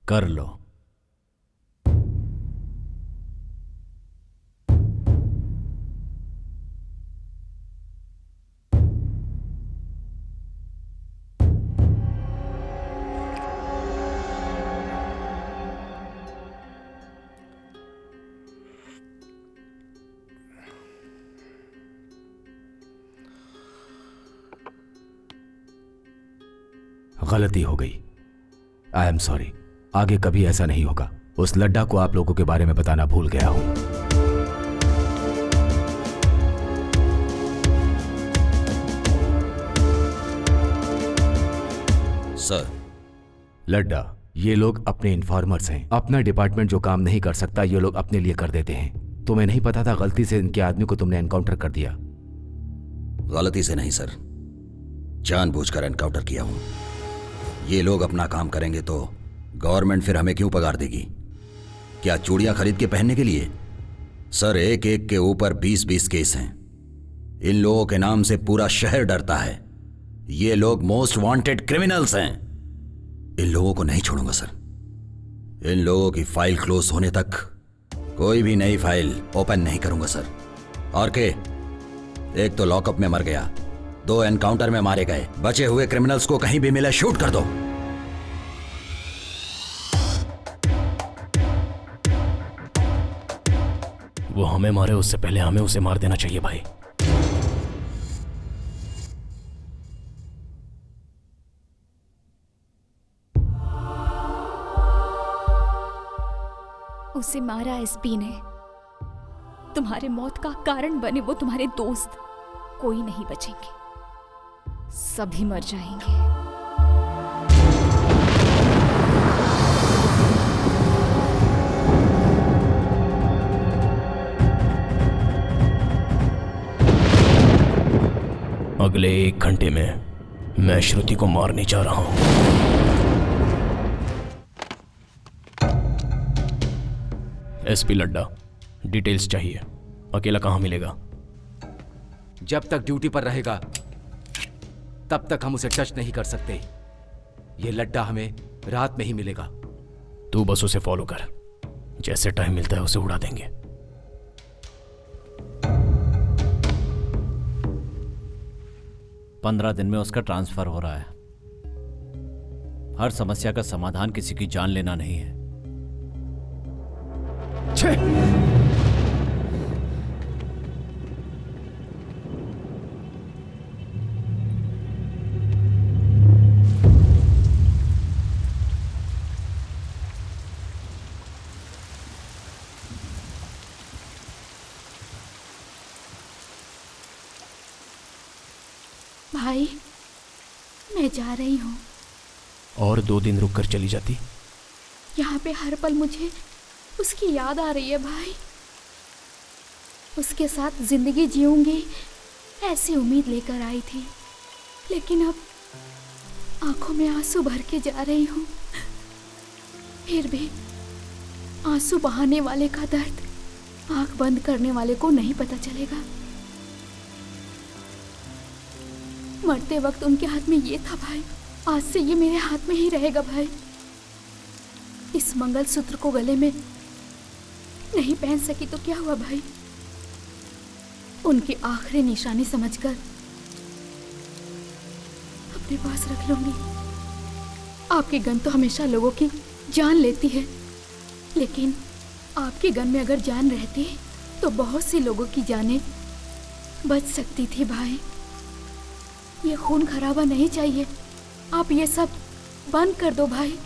कर लो। गलती हो गई। I am sorry. आगे कभी ऐसा नहीं होगा। उस लड्डा को आप लोगों के बारे में बताना भूल गया हूं। सर। लड्डा, ये लोग अपने इन्फॉर्मर्स हैं। अपना डिपार्टमेंट जो काम नहीं कर सकता ये लोग अपने लिए कर देते हैं। तुम्हें नहीं पता था गलती से इनके आदमी को तुमने एनकाउंटर कर दिया? गलती से नहीं सर, जानबूझकर एनकाउंटर किया हूं। ये लोग अपना काम करेंगे तो गवर्नमेंट फिर हमें क्यों पगार देगी? क्या चूड़ियां खरीद के पहनने के लिए? सर, एक एक के ऊपर 20-20 केस हैं। इन लोगों के नाम से पूरा शहर डरता है। ये लोग मोस्ट वांटेड क्रिमिनल्स हैं। इन लोगों को नहीं छोड़ूंगा सर। इन लोगों की फाइल क्लोज होने तक कोई भी नई फाइल ओपन नहीं करूंगा सर। और के एक तो लॉकअप में मर गया, 2 एनकाउंटर में मारे गए। बचे हुए क्रिमिनल्स को कहीं भी मिले शूट कर दो। वो हमें मारे उससे पहले हमें उसे मार देना चाहिए भाई। उसे मारा एसपी ने। तुम्हारे मौत का कारण बने वो तुम्हारे दोस्त। कोई नहीं बचेंगे, सभी मर जाएंगे। अगले 1 घंटे में मैं श्रुति को मारने जा रहा हूं। एसपी लड्डा, डिटेल्स चाहिए। अकेला कहां मिलेगा? जब तक ड्यूटी पर रहेगा तब तक हम उसे टच नहीं कर सकते। ये लड्डा हमें रात में ही मिलेगा। तू बस उसे फॉलो कर, जैसे टाइम मिलता है उसे उड़ा देंगे। पंद्रह दिन में उसका ट्रांसफर हो रहा है। हर समस्या का समाधान किसी की जान लेना नहीं है। भाई, मैं जा रही हूँ। और 2 दिन रुक कर चली जाती? यहाँ पे हर पल मुझे उसकी याद आ रही है भाई। उसके साथ जिंदगी जीऊंगी ऐसी उम्मीद लेकर आई थी, लेकिन अब आंखों में आंसू भर के जा रही हूँ। फिर भी आंसू बहाने वाले का दर्द आंख बंद करने वाले को नहीं पता चलेगा। मरते वक्त उनके हाथ में ये था भाई, आज से ये मेरे हाथ में ही रहेगा भाई। इस मंगलसूत्र को गले में नहीं पहन सकी तो क्या हुआ भाई, उनकी आखिरी निशानी समझकर अपने पास रख लूंगी। आपकी गन तो हमेशा लोगों की जान लेती है, लेकिन आपकी गन में अगर जान रहती तो बहुत सी लोगों की जानें बच सकती थी भाई। ये खून खराबा नहीं चाहिए। आप ये सब बंद कर दो भाई।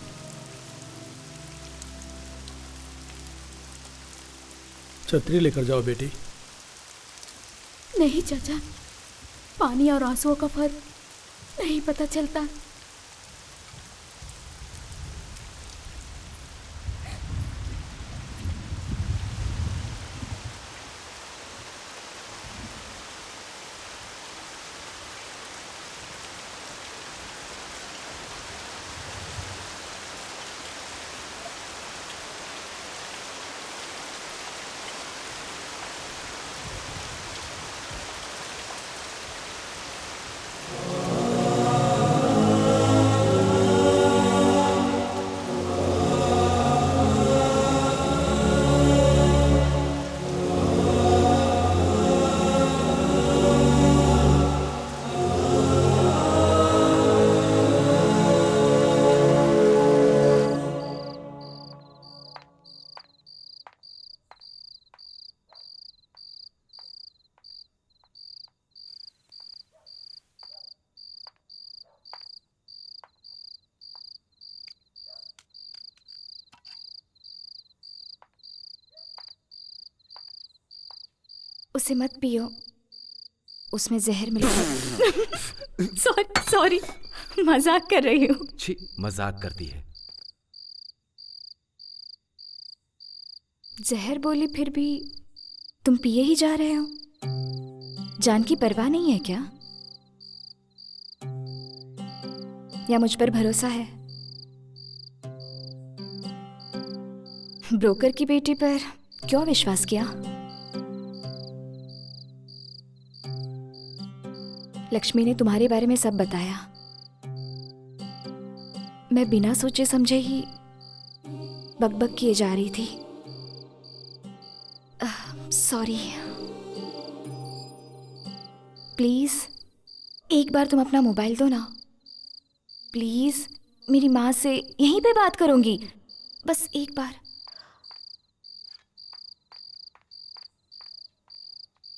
छतरी लेकर जाओ बेटी। नहीं चाचा, पानी और आंसुओं का फर्क नहीं पता चलता। उसे मत पियो, उसमें जहर मिला। सॉरी, मजाक कर रही हूँ। छी, मजाक करती है। जहर बोली फिर भी तुम पिए ही जा रहे हो। जान की परवाह नहीं है क्या? या मुझ पर भरोसा है? ब्रोकर की बेटी पर क्यों विश्वास किया? लक्ष्मी ने तुम्हारे बारे में सब बताया। मैं बिना सोचे समझे ही बकबक किए जा रही थी। सॉरी। प्लीज एक बार तुम अपना मोबाइल दो ना। प्लीज, मेरी माँ से यहीं पे बात करूंगी, बस एक बार।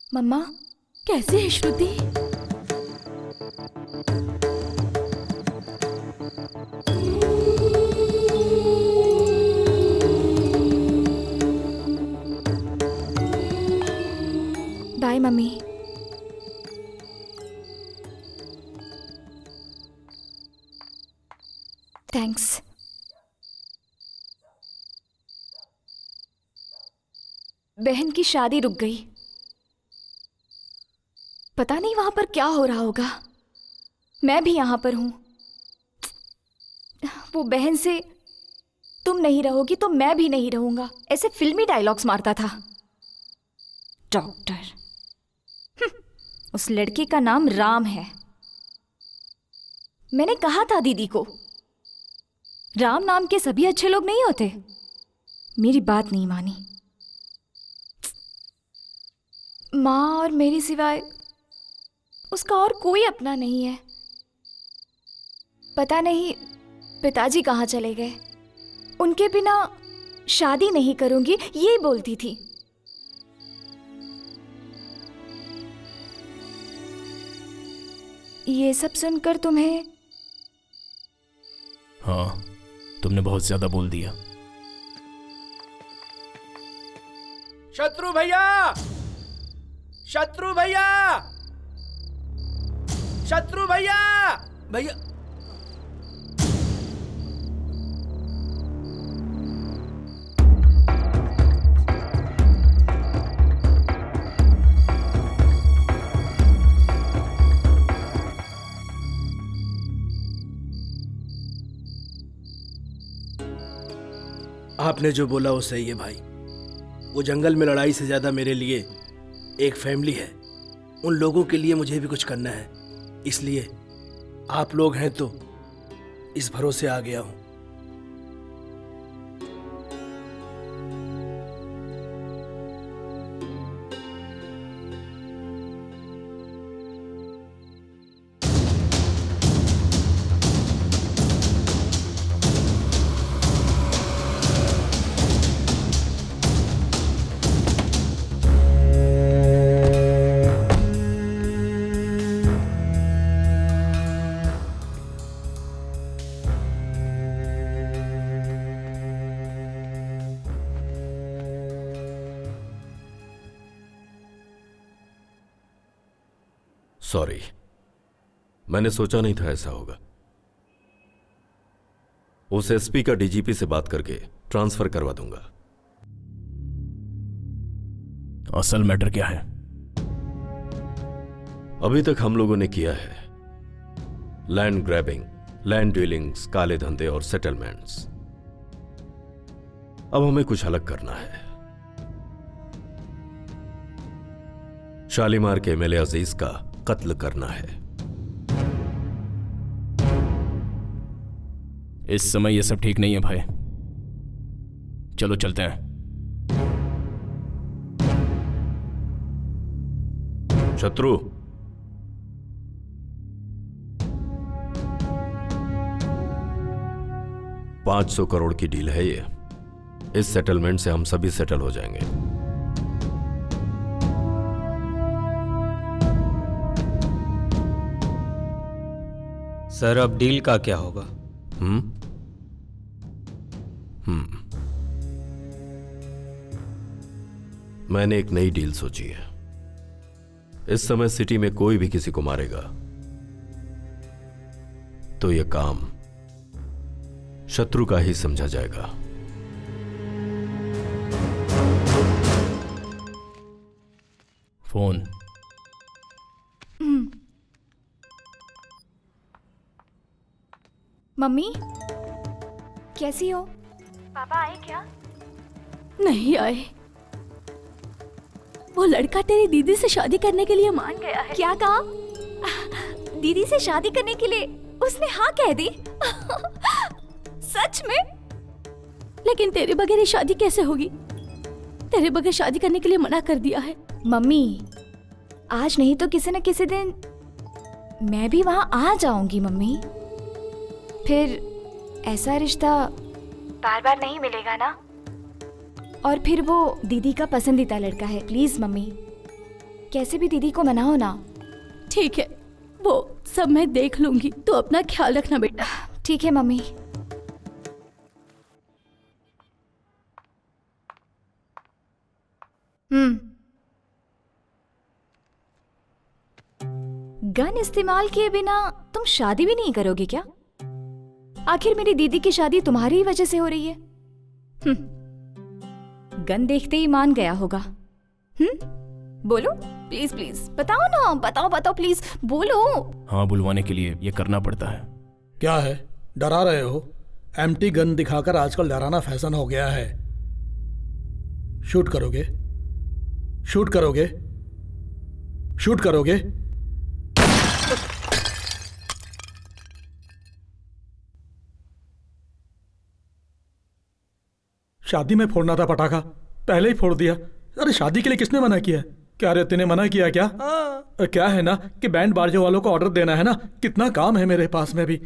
मम्मा, कैसी है श्रुति? Bye mummy. थैंक्स। बहन की शादी रुक गई। पता नहीं वहां पर क्या हो रहा होगा। मैं भी यहां पर हूं। वो बहन से तुम नहीं रहोगी तो मैं भी नहीं रहूंगा ऐसे फिल्मी डायलॉग्स मारता था। डॉक्टर। उस लड़के का नाम राम है। मैंने कहा था दीदी को, राम नाम के सभी अच्छे लोग नहीं होते। मेरी बात नहीं मानी। माँ और मेरे सिवाय उसका और कोई अपना नहीं है। पता नहीं पिताजी कहाँ चले गए। उनके बिना शादी नहीं करूंगी ये बोलती थी। ये सब सुनकर तुम्हें? हाँ, तुमने बहुत ज्यादा बोल दिया। शत्रु भैया, शत्रु भैया, शत्रु भैया, भैया। आपने जो बोला वो सही है भाई। वो जंगल में लड़ाई से ज्यादा मेरे लिए एक फैमिली है। उन लोगों के लिए मुझे भी कुछ करना है, इसलिए आप लोग हैं तो इस भरोसे आ गया हूं। सॉरी, मैंने सोचा नहीं था ऐसा होगा। उस एसपी का डीजीपी से बात करके ट्रांसफर करवा दूंगा। असल मैटर क्या है? अभी तक हम लोगों ने किया है लैंड ग्रैबिंग, लैंड डीलिंग्स, काले धंधे और सेटलमेंट्स। अब हमें कुछ अलग करना है। शालीमार के एमएलए अजीज का कत्ल करना है। इस समय ये सब ठीक नहीं है भाई। चलो चलते हैं। शत्रु, $500 करोड़ की डील है ये। इस सेटलमेंट से हम सभी सेटल हो जाएंगे। सर, अब डील का क्या होगा? मैंने एक नई डील सोची है। इस समय सिटी में कोई भी किसी को मारेगा तो यह काम शत्रु का ही समझा जाएगा। फोन। मम्मी कैसी हो? पापा आए क्या? नहीं आए। वो लड़का तेरी दीदी से शादी करने के लिए मान गया है। क्या कहा? दीदी से शादी करने के लिए उसने हाँ कह दी? सच में? लेकिन तेरे बगैर ये शादी कैसे होगी? तेरे बगैर शादी करने के लिए मना कर दिया है। मम्मी आज नहीं तो किसी न किसी दिन मैं भी वहाँ आ जाऊंगी मम्मी। फिर ऐसा रिश्ता बार बार नहीं मिलेगा ना। और फिर वो दीदी का पसंदीदा लड़का है। प्लीज मम्मी कैसे भी दीदी को मनाओ ना। ठीक है वो सब मैं देख लूंगी। तो अपना ख्याल रखना बेटा। ठीक है मम्मी। गन इस्तेमाल किए बिना तुम शादी भी नहीं करोगे क्या? आखिर मेरी दीदी की शादी तुम्हारी ही वजह से हो रही है। गन देखते ही मान गया होगा। बोलो प्लीज प्लीज बताओ ना। बताओ बताओ प्लीज बोलो। हाँ बुलवाने के लिए ये करना पड़ता है। क्या है डरा रहे हो? एम्प्टी गन दिखाकर आजकल डराना फैशन हो गया है। शूट करोगे? शूट करोगे? शूट करोगे? शादी में फोड़ना था पटाखा, पहले ही फोड़ दिया। अरे शादी के लिए किसने मना किया? क्या रे तूने मना किया क्या? क्या है ना कि बैंड बाजे वालों को ऑर्डर देना है ना। कितना काम है मेरे पास में भी।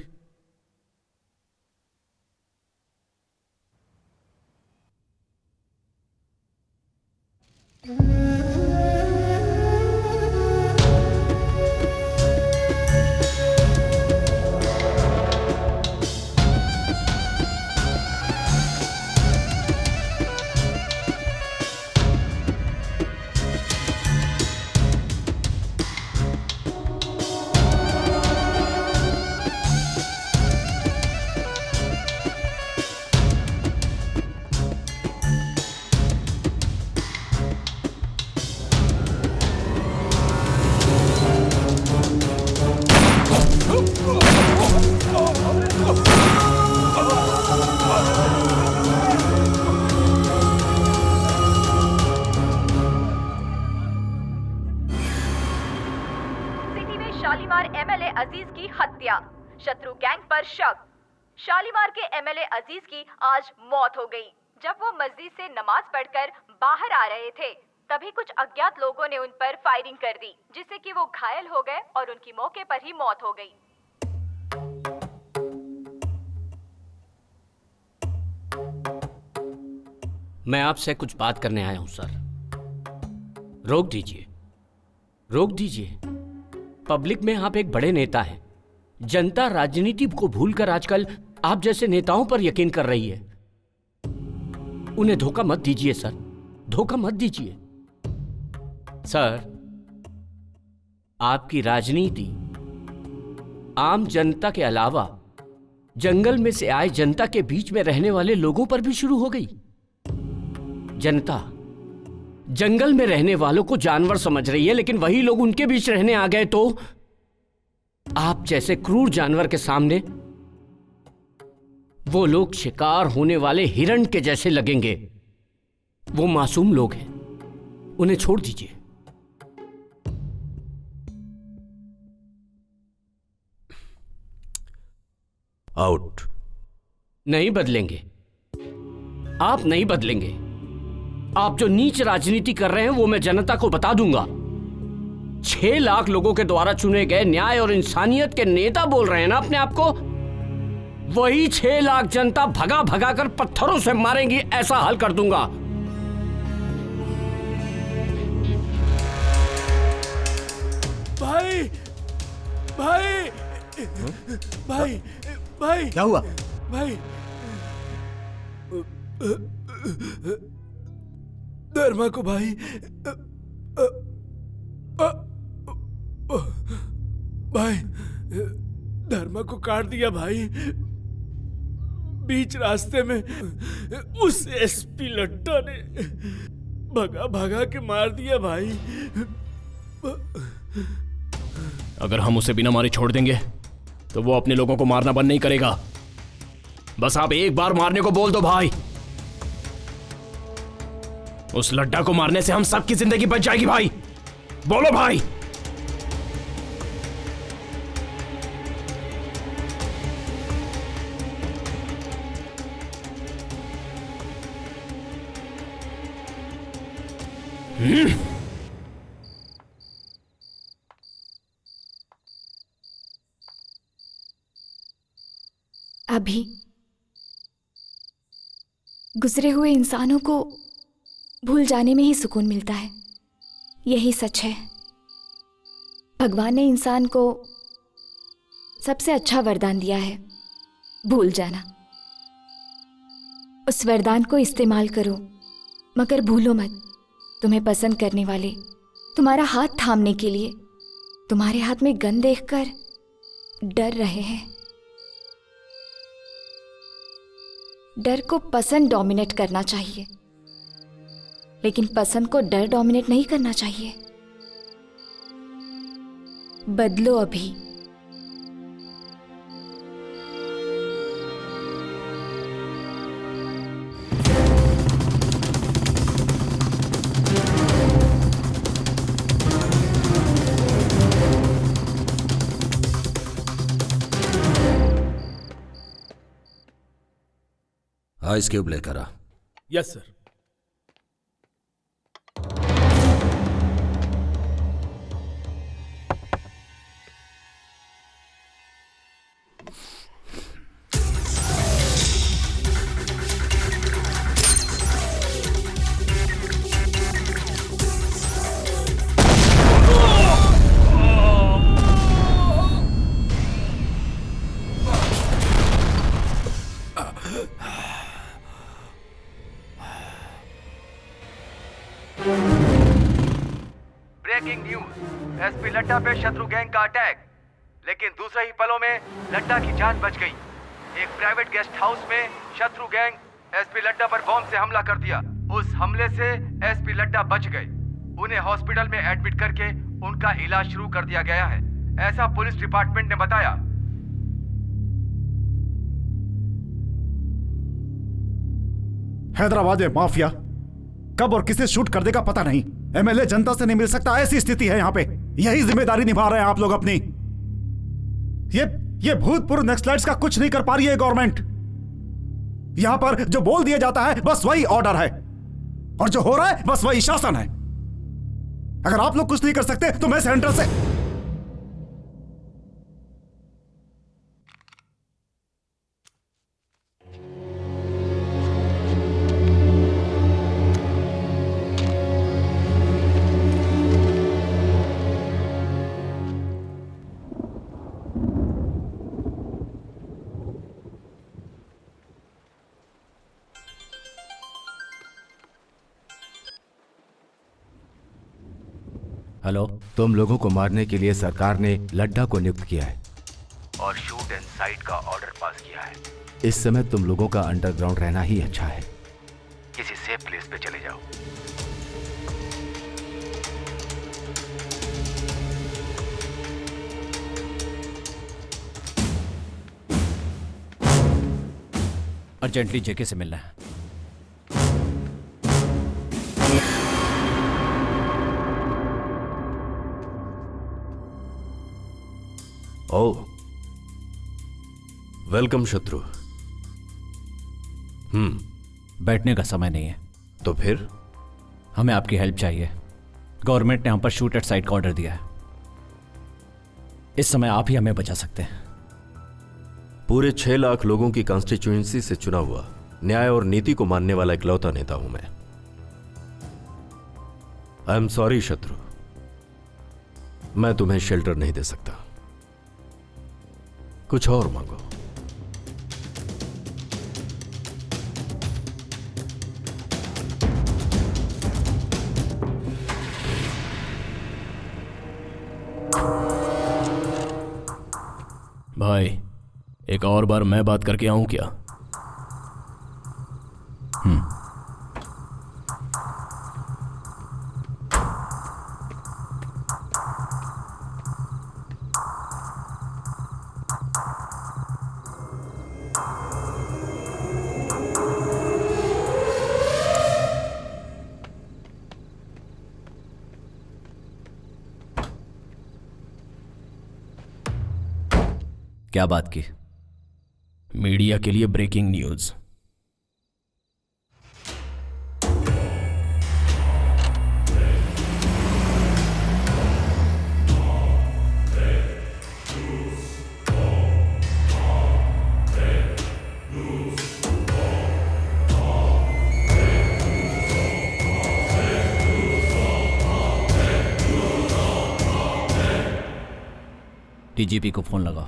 शालीमार एमएलए अजीज की हत्या, शत्रु गैंग पर शक। शालीमार के एमएलए अजीज की आज मौत हो गई। जब वो मस्जिद से नमाज पढ़कर बाहर आ रहे थे तभी कुछ अज्ञात लोगों ने उन पर फायरिंग कर दी, जिससे कि वो घायल हो गए और उनकी मौके पर ही मौत हो गई। मैं आपसे कुछ बात करने आया हूं सर। रोक दीजिए, रोक दीजिए। पब्लिक में आप एक बड़े नेता हैं। जनता राजनीति को भूलकर आजकल आप जैसे नेताओं पर यकीन कर रही है। उन्हें धोखा मत दीजिए सर, धोखा मत दीजिए। सर, आपकी राजनीति आम जनता के अलावा जंगल में से आए जनता के बीच में रहने वाले लोगों पर भी शुरू हो गई। जनता जंगल में रहने वालों को जानवर समझ रही है, लेकिन वही लोग उनके बीच रहने आ गए तो आप जैसे क्रूर जानवर के सामने वो लोग शिकार होने वाले हिरण के जैसे लगेंगे। वो मासूम लोग हैं, उन्हें छोड़ दीजिए। आउट। नहीं बदलेंगे, आप नहीं बदलेंगे। आप जो नीच राजनीति कर रहे हैं वो मैं जनता को बता दूंगा। 6 लाख लोगों के द्वारा चुने गए न्याय और इंसानियत के नेता बोल रहे हैं ना अपने आप को। वही 6 लाख जनता भगा भगा कर पत्थरों से मारेंगी, ऐसा हल कर दूंगा। भाई भाई भाई भाई क्या हुआ? भाई धर्मा को भाई भाई धर्मा को काट दिया भाई। बीच रास्ते में उस एसपी लट्टा ने भगा भगा के मार दिया भाई। अगर हम उसे बिना मारे छोड़ देंगे तो वो अपने लोगों को मारना बंद नहीं करेगा। बस आप एक बार मारने को बोल दो भाई। उस लड्डा को मारने से हम सबकी जिंदगी बच जाएगी भाई। बोलो भाई। अभी गुजरे हुए इंसानों को भूल जाने में ही सुकून मिलता है। यही सच है। भगवान ने इंसान को सबसे अच्छा वरदान दिया है, भूल जाना। उस वरदान को इस्तेमाल करो, मगर भूलो मत, तुम्हें पसंद करने वाले तुम्हारा हाथ थामने के लिए तुम्हारे हाथ में गन देखकर डर रहे हैं। डर को पसंद डोमिनेट करना चाहिए, लेकिन पसंद को डर डोमिनेट नहीं करना चाहिए। बदलो अभी। आइस क्यूब लेकर आ। Yes sir. Breaking news, SP Ladda पे शत्रु गैंग का अटैक, लेकिन दूसरे ही पलों में लड्डा की जान बच गई। एक प्राइवेट गेस्ट हाउस में शत्रु गैंग एसपी लड्डा पर बॉम्ब से हमला कर दिया। उस हमले से एसपी लड्डा बच गए। उन्हें हॉस्पिटल में एडमिट करके उनका इलाज शुरू कर दिया गया है, ऐसा पुलिस डिपार्टमेंट ने बताया। हैदराबाद में माफिया कब और किसे शूट कर देगा पता नहीं। एमएलए जनता से नहीं मिल सकता, ऐसी स्थिति है यहाँ पे। यही जिम्मेदारी निभा रहे हैं आप लोग अपनी। ये भूतपूर्व नक्सलाइट्स का कुछ नहीं कर पा रही है गवर्नमेंट। यहां पर जो बोल दिया जाता है बस वही ऑर्डर है, और जो हो रहा है बस वही शासन है। अगर आप लोग कुछ नहीं कर सकते तो मैं सेंटर से हेलो, तुम लोगों को मारने के लिए सरकार ने लड्डा को नियुक्त किया है और शूट एंड साइट का ऑर्डर पास किया है। इस समय तुम लोगों का अंडरग्राउंड रहना ही अच्छा है। किसी सेफ प्लेस पे चले जाओ। अर्जेंटली जेके से मिलना है। ओ, वेलकम शत्रु। बैठने का समय नहीं है। तो फिर हमें आपकी हेल्प चाहिए। गवर्नमेंट ने हम पर शूट एट साइट का ऑर्डर दिया है। इस समय आप ही हमें बचा सकते हैं। पूरे 6 लाख लोगों की कॉन्स्टिट्यूएंसी से चुना हुआ, न्याय और नीति को मानने वाला इकलौता नेता हूं मैं। आई एम सॉरी शत्रु, मैं तुम्हें शेल्टर नहीं दे सकता। कुछ और मांगो। भाई, एक और बार मैं बात करके आऊं क्या? क्या बात की? मीडिया के लिए ब्रेकिंग न्यूज। डीजीपी को फोन लगाओ।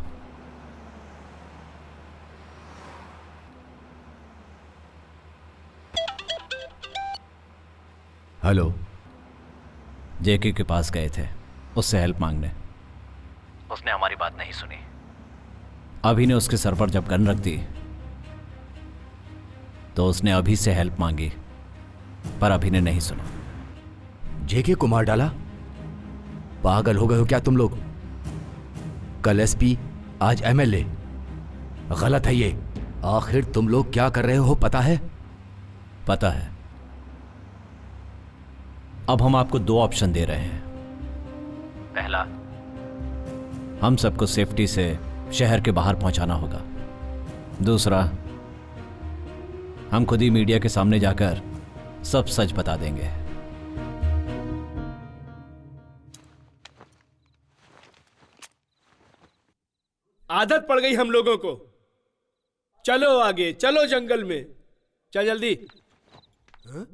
हेलो। जेके के पास गए थे उससे हेल्प मांगने। उसने हमारी बात नहीं सुनी। अभी ने उसके सर पर जब गन रख दी तो उसने अभी से हेल्प मांगी, पर अभी ने नहीं सुना। जेके को मार डाला? पागल हो गए हो क्या तुम लोग? कल एसपी, आज एमएलए। गलत है ये। आखिर तुम लोग क्या कर रहे हो पता है? पता है। अब हम आपको 2 ऑप्शन दे रहे हैं। पहला, हम सबको सेफ्टी से शहर के बाहर पहुंचाना होगा। दूसरा, हम खुद ही मीडिया के सामने जाकर सब सच बता देंगे। आदत पड़ गई हम लोगों को। चलो आगे, चलो जंगल में। चल जल्दी। हाँ?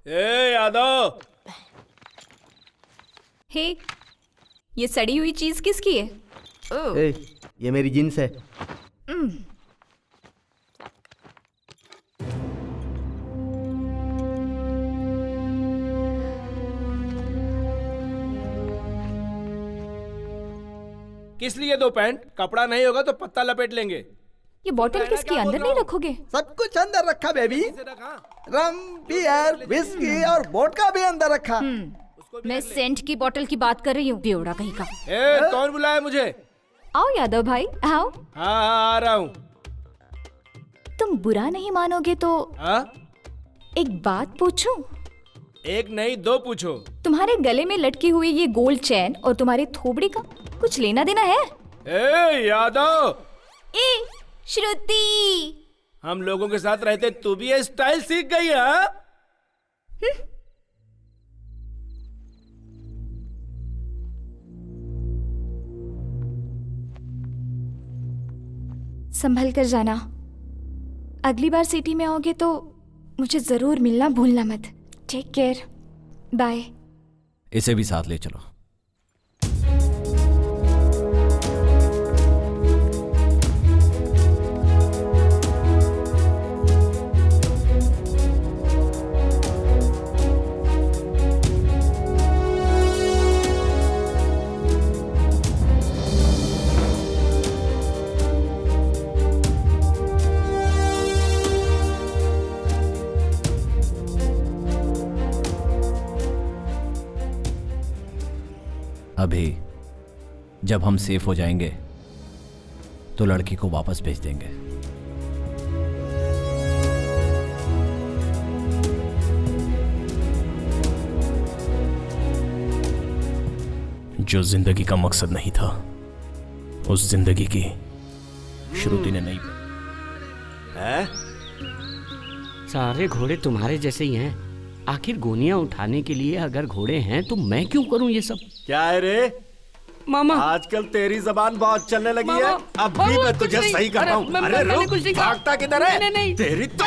ए यादव। हे, ये सड़ी हुई चीज किसकी है? ओह। ए, ये मेरी जींस है। किस लिए 2 पैंट? कपड़ा नहीं होगा तो पत्ता लपेट लेंगे। ये बॉटल किसके अंदर नहीं रखोगे? सब कुछ अंदर रखा बेबी। रम, बियर, विस्की और वोडका भी अंदर रखा। मैं सेंट की बोतल की बात कर रही हूँ, बेवड़ा कहीं का। ए, कौन बुलाया मुझे? आओ यादव भाई, आओ। हाँ, आ रहा हूँ। तुम बुरा नहीं मानोगे तो एक बात पूछूं? एक नहीं 2 पूछो। तुम्हारे गले में लटकी हुई ये गोल्ड चैन और तुम्हारे थोबड़ी का कुछ लेना देना है? ए यादव। ए श्रुति। हम लोगों के साथ रहते तू भी ये स्टाइल सीख गई है? संभल कर जाना। अगली बार सिटी में आओगे तो मुझे जरूर मिलना भूलना मत। Take care. बाय। इसे भी साथ ले चलो। अभी जब हम सेफ हो जाएंगे तो लड़की को वापस भेज देंगे। जो जिंदगी का मकसद नहीं था, उस जिंदगी की श्रुति ने नहीं। सारे घोड़े तुम्हारे जैसे ही हैं। आखिर गोनियां उठाने के लिए अगर घोड़े हैं तो मैं क्यों करूं ये सब? क्या है रे मामा? आजकल तेरी जबान बहुत चलने लगी है। अब भी मैं तुझे सही करता हूँ। अरे रुक, भागता किधर है? तेरी तो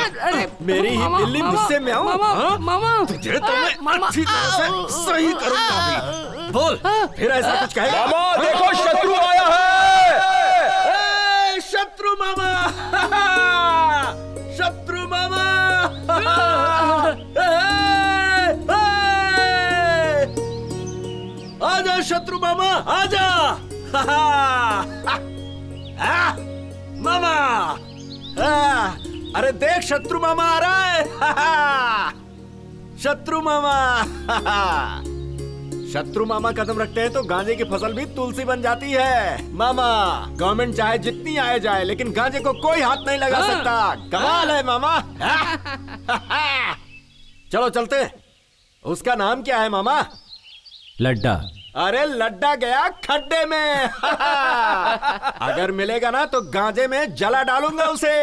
मेरी ही बिल्ली मुझसे में आऊं। तुझे तो मैं अच्छी तरह से सही करूंगा अभी। बोल, फिर ऐसा कुछ कहेगा? मामा देखो, शत्रु आया है। शत्रु मामा। शत्रु मामा। आजा शत्रु मामा, आजा। मामा, अरे देख शत्रु मामा आ रहा है। शत्रु मामा, शत्रु मामा कदम रखते हैं तो गांजे की फसल भी तुलसी बन जाती है। मामा, गवर्नमेंट चाहे जितनी आए जाए लेकिन गांजे को कोई हाथ नहीं लगा सकता। कमाल है मामा। चलो चलते। उसका नाम क्या है मामा? लड्डा। अरे लड्डा गया खड्डे में। अगर मिलेगा ना तो गांजे में जला डालूंगा उसे।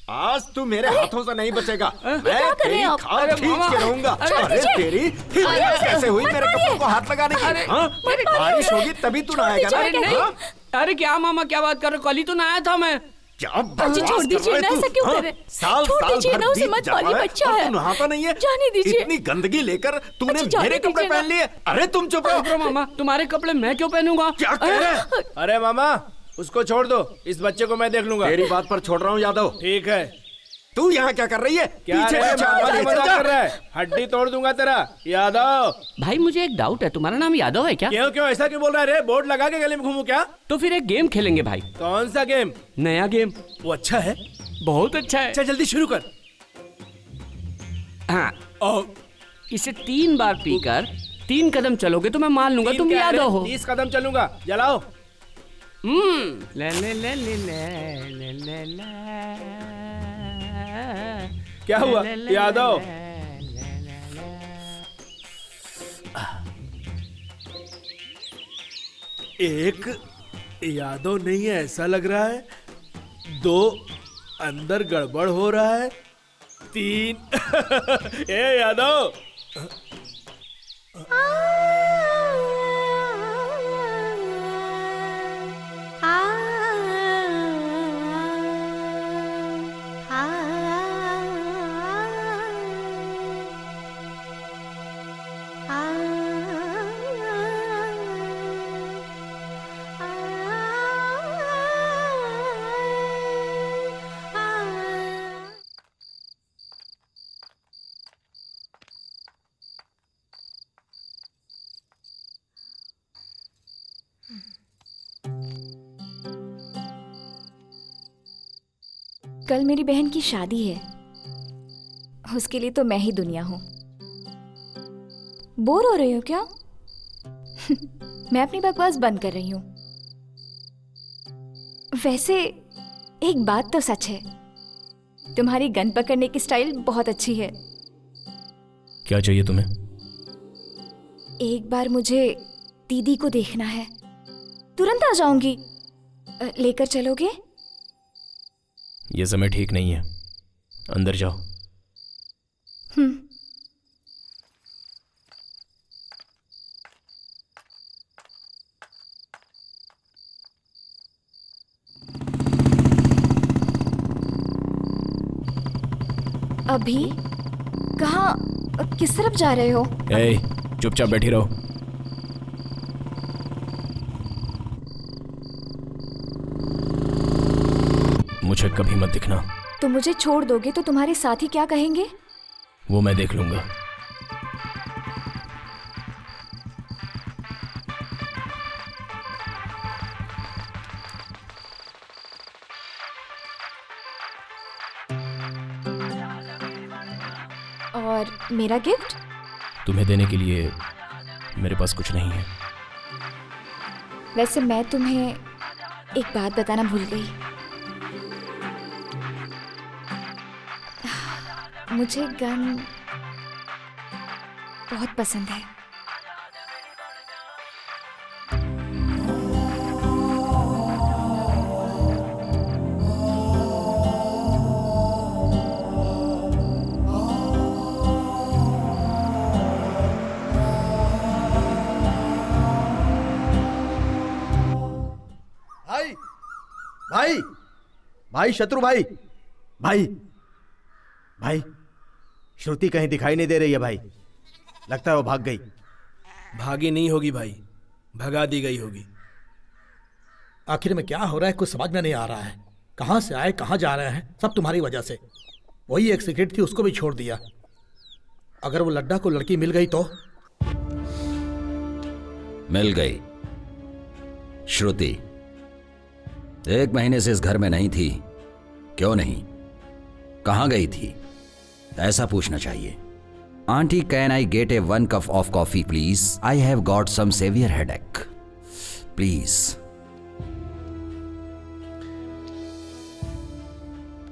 आज तू मेरे हाथों से नहीं बचेगा। मैं तेरी खाल खींच के रहूंगा। अरे तेरी हिम्मत कैसे हुई मेरे कपड़ों को हाथ लगाने की? हाँ? बारिश होगी तभी तू नहाएगा ना? हाँ? अरे क्या मामा, क्या बात कर रहे हो? कल ही तो नहाया था मैं। क्या छोड़ दीजिए ना, ऐसा क्यों कर रहे? साल छोड़ साल दीजिए भर ना, उसे बीत मत जाता मारिए, है बच्चा और है। तू नहाता नहीं है। जाने दीजिए। इतनी गंदगी लेकर तूने अच्छा, जाने मेरे कपड़े दीजिए ना। पहन लिए। अरे तुम चुप रहो। मामा, तुम्हारे कपड़े मैं क्यों पहनूंगा? क्या कह रहे हैं? अरे मामा, उसको छोड़ दो, इस बच्चे को मैं देख लूंगा। तेरी बात पर छोड़ रहा हूँ यादव। ठीक है। तू यहाँ क्या कर रही है? क्या पीछे रे, पीछे मामा आवाज मजाक चल जा। कर रहा है? हड्डी तोड़ दूंगा तेरा यादव। भाई मुझे एक डाउट है, तुम्हारा नाम यादव है क्या? क्यों क्यों ऐसा क्यों बोल रहा है रे? बोर्ड लगा के गले में घूमू क्या? तो फिर एक गेम खेलेंगे भाई। कौन सा गेम? नया गेम। वो अच्छा है? बहुत अच्छा है। अच्छा जल्दी शुरू कर। हाँ, इसे 3 बार पीकर 3 कदम चलोगे तो मैं मान लूंगा तुम यादव हो। 30 कदम चलूंगा। जलाओ। ले ले ले ले ले ले ले। क्या हुआ यादव? एक यादव नहीं है ऐसा लग रहा है। 2 अंदर गड़बड़ हो रहा है। 3 ए यादव। कल मेरी बहन की शादी है, उसके लिए तो मैं ही दुनिया हूं। बोर हो रही हो क्या? मैं अपनी बकवास बंद कर रही हूं। वैसे एक बात तो सच है, तुम्हारी गन पकड़ने की स्टाइल बहुत अच्छी है। क्या चाहिए तुम्हें? एक बार मुझे दीदी को देखना है, तुरंत आ जाऊंगी। लेकर चलोगे? ये समय ठीक नहीं है, अंदर जाओ। अभी कहाँ, किस तरफ जा रहे हो? ए, चुपचाप बैठी रहो। मुझे कभी मत दिखना। तुम मुझे छोड़ दोगे तो तुम्हारे साथी क्या कहेंगे? वो मैं देख लूंगा। और मेरा गिफ्ट? तुम्हें देने के लिए मेरे पास कुछ नहीं है। वैसे मैं तुम्हें एक बात बताना भूल गई। मुझे गन बहुत पसंद है। भाई भाई भाई शत्रु भाई भाई भाई श्रुति कहीं दिखाई नहीं दे रही है भाई। लगता है वो भाग गई। भागी नहीं होगी भाई, भगा दी गई होगी। आखिर में क्या हो रहा है कुछ समझ में नहीं आ रहा है। कहां से आए कहां जा रहे हैं, सब तुम्हारी वजह से। वही एक सिगरेट थी, उसको भी छोड़ दिया। अगर वो लड्डा को लड़की मिल गई तो? मिल गई। श्रुति 1 महीने से इस घर में नहीं थी। क्यों नहीं? कहाँ गई थी, ऐसा पूछना चाहिए। Aunty, can I get a 1 cup of coffee please? I have got some severe headache please.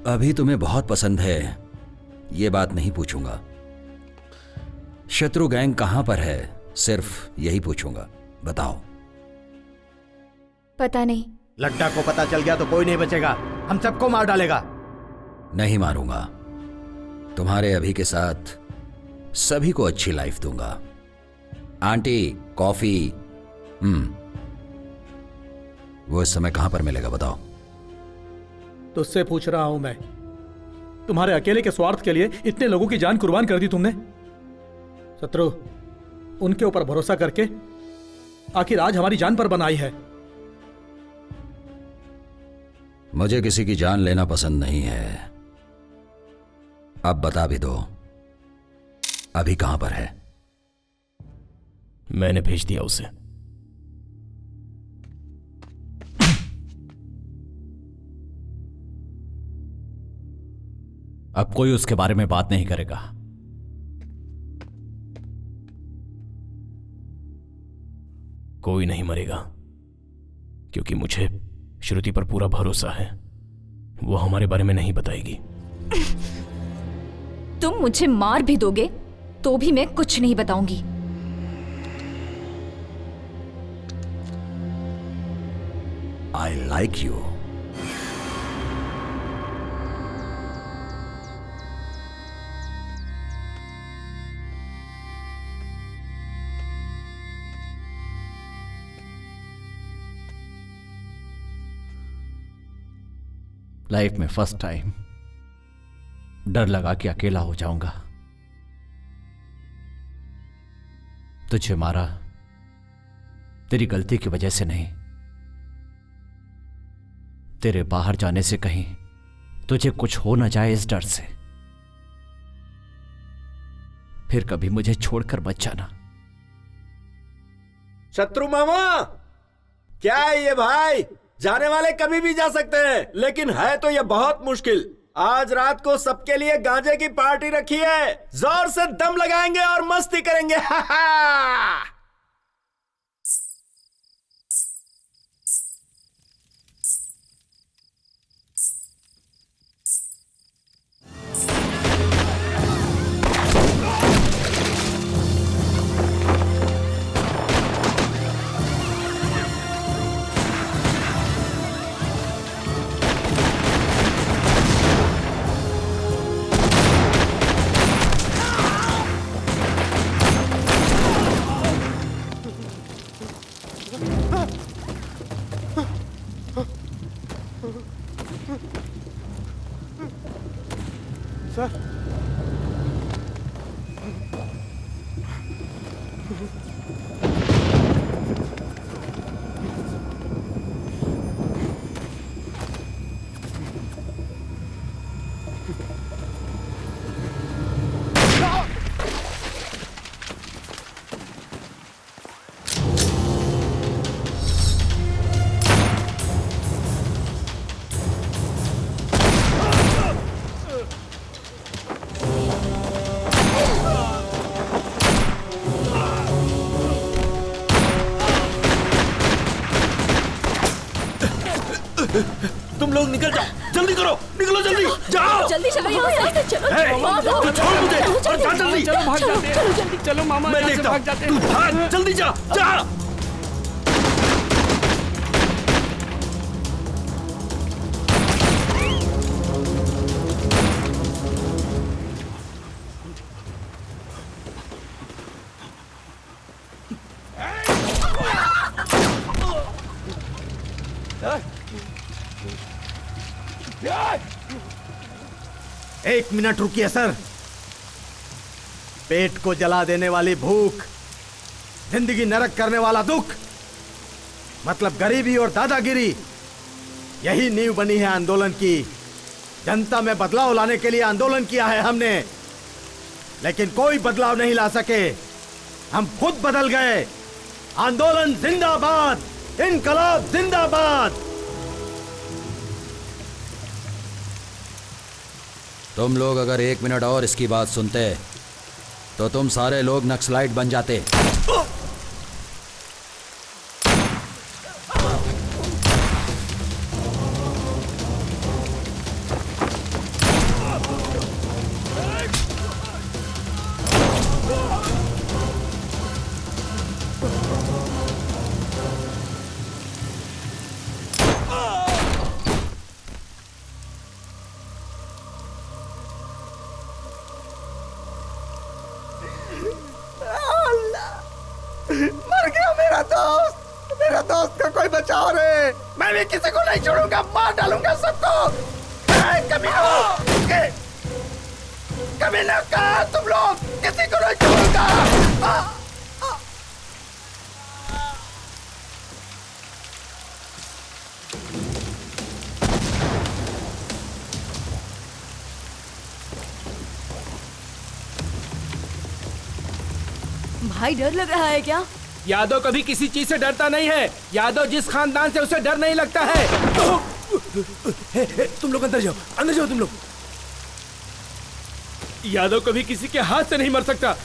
अभी तुम्हें बहुत पसंद है, ये बात नहीं पूछूंगा। शत्रु गैंग कहां पर है, सिर्फ यही पूछूंगा। बताओ। पता नहीं। लड्डा को पता चल गया तो कोई नहीं बचेगा, हम सबको मार डालेगा। नहीं मारूंगा, तुम्हारे अभी के साथ सभी को अच्छी लाइफ दूंगा। Aunty, coffee. वो इस समय कहां पर मिलेगा, बताओ। तुझसे पूछ रहा हूं मैं, तुम्हारे अकेले के स्वार्थ के लिए इतने लोगों की जान कुर्बान कर दी तुमने। शत्रु, उनके ऊपर भरोसा करके आखिर आज हमारी जान पर बनाई है। मुझे किसी की जान लेना पसंद नहीं है। अब बता भी दो, अभी कहां पर है? मैंने भेज दिया उसे। अब कोई उसके बारे में बात नहीं करेगा। कोई नहीं मरेगा, क्योंकि मुझे श्रुति पर पूरा भरोसा है। वो हमारे बारे में नहीं बताएगी। तुम मुझे मार भी दोगे तो भी मैं कुछ नहीं बताऊंगी। I like you. लाइफ में फर्स्ट टाइम डर लगा कि अकेला हो जाऊंगा। तुझे मारा तेरी गलती की वजह से नहीं, तेरे बाहर जाने से कहीं तुझे कुछ हो ना जाए इस डर से। फिर कभी मुझे छोड़कर मत जाना। शत्रु मामा, क्या है ये भाई? जाने वाले कभी भी जा सकते हैं, लेकिन है तो ये बहुत मुश्किल। आज रात को सबके लिए गांजे की पार्टी रखी है, जोर से दम लगाएंगे और मस्ती करेंगे। हा हा। सर, तुम लोग निकल जाओ, जल्दी करो, निकलो जल्दी, जाओ जल्दी चलो यहाँ से, चलो छोड़ मुझे और जा जल्दी। चलो भाग जाते हैं, चलो जल्दी, चलो मामा, मैं यहाँ से देखता भाग हूँ, जाते तू हैं। भाग, जल्दी जा जा। एक मिनट रुकिए सर। पेट को जला देने वाली भूख, जिंदगी नरक करने वाला दुख, मतलब गरीबी और दादागिरी, यही नींव बनी है आंदोलन की। जनता में बदलाव लाने के लिए आंदोलन किया है हमने, लेकिन कोई बदलाव नहीं ला सके। हम खुद बदल गए। आंदोलन जिंदाबाद, इनकलाब जिंदाबाद। तुम लोग अगर 1 मिनट और इसकी बात सुनते तो तुम सारे लोग नक्सलाइट बन जाते। मर गया मेरा दोस्त का कोई बचाओ रे। मैं भी किसी को नहीं छोड़ूंगा, मार डालूंगा सबको। कमीना कहा तुम लोग, किसी को नहीं छोड़ूंगा। भाई डर लग रहा है क्या? यादव कभी किसी चीज से डरता नहीं है। यादव जिस खानदान से उसे डर नहीं लगता है। तुम लोग अंदर जाओ तुम लोग। यादव कभी किसी के हाथ से नहीं मर सकता।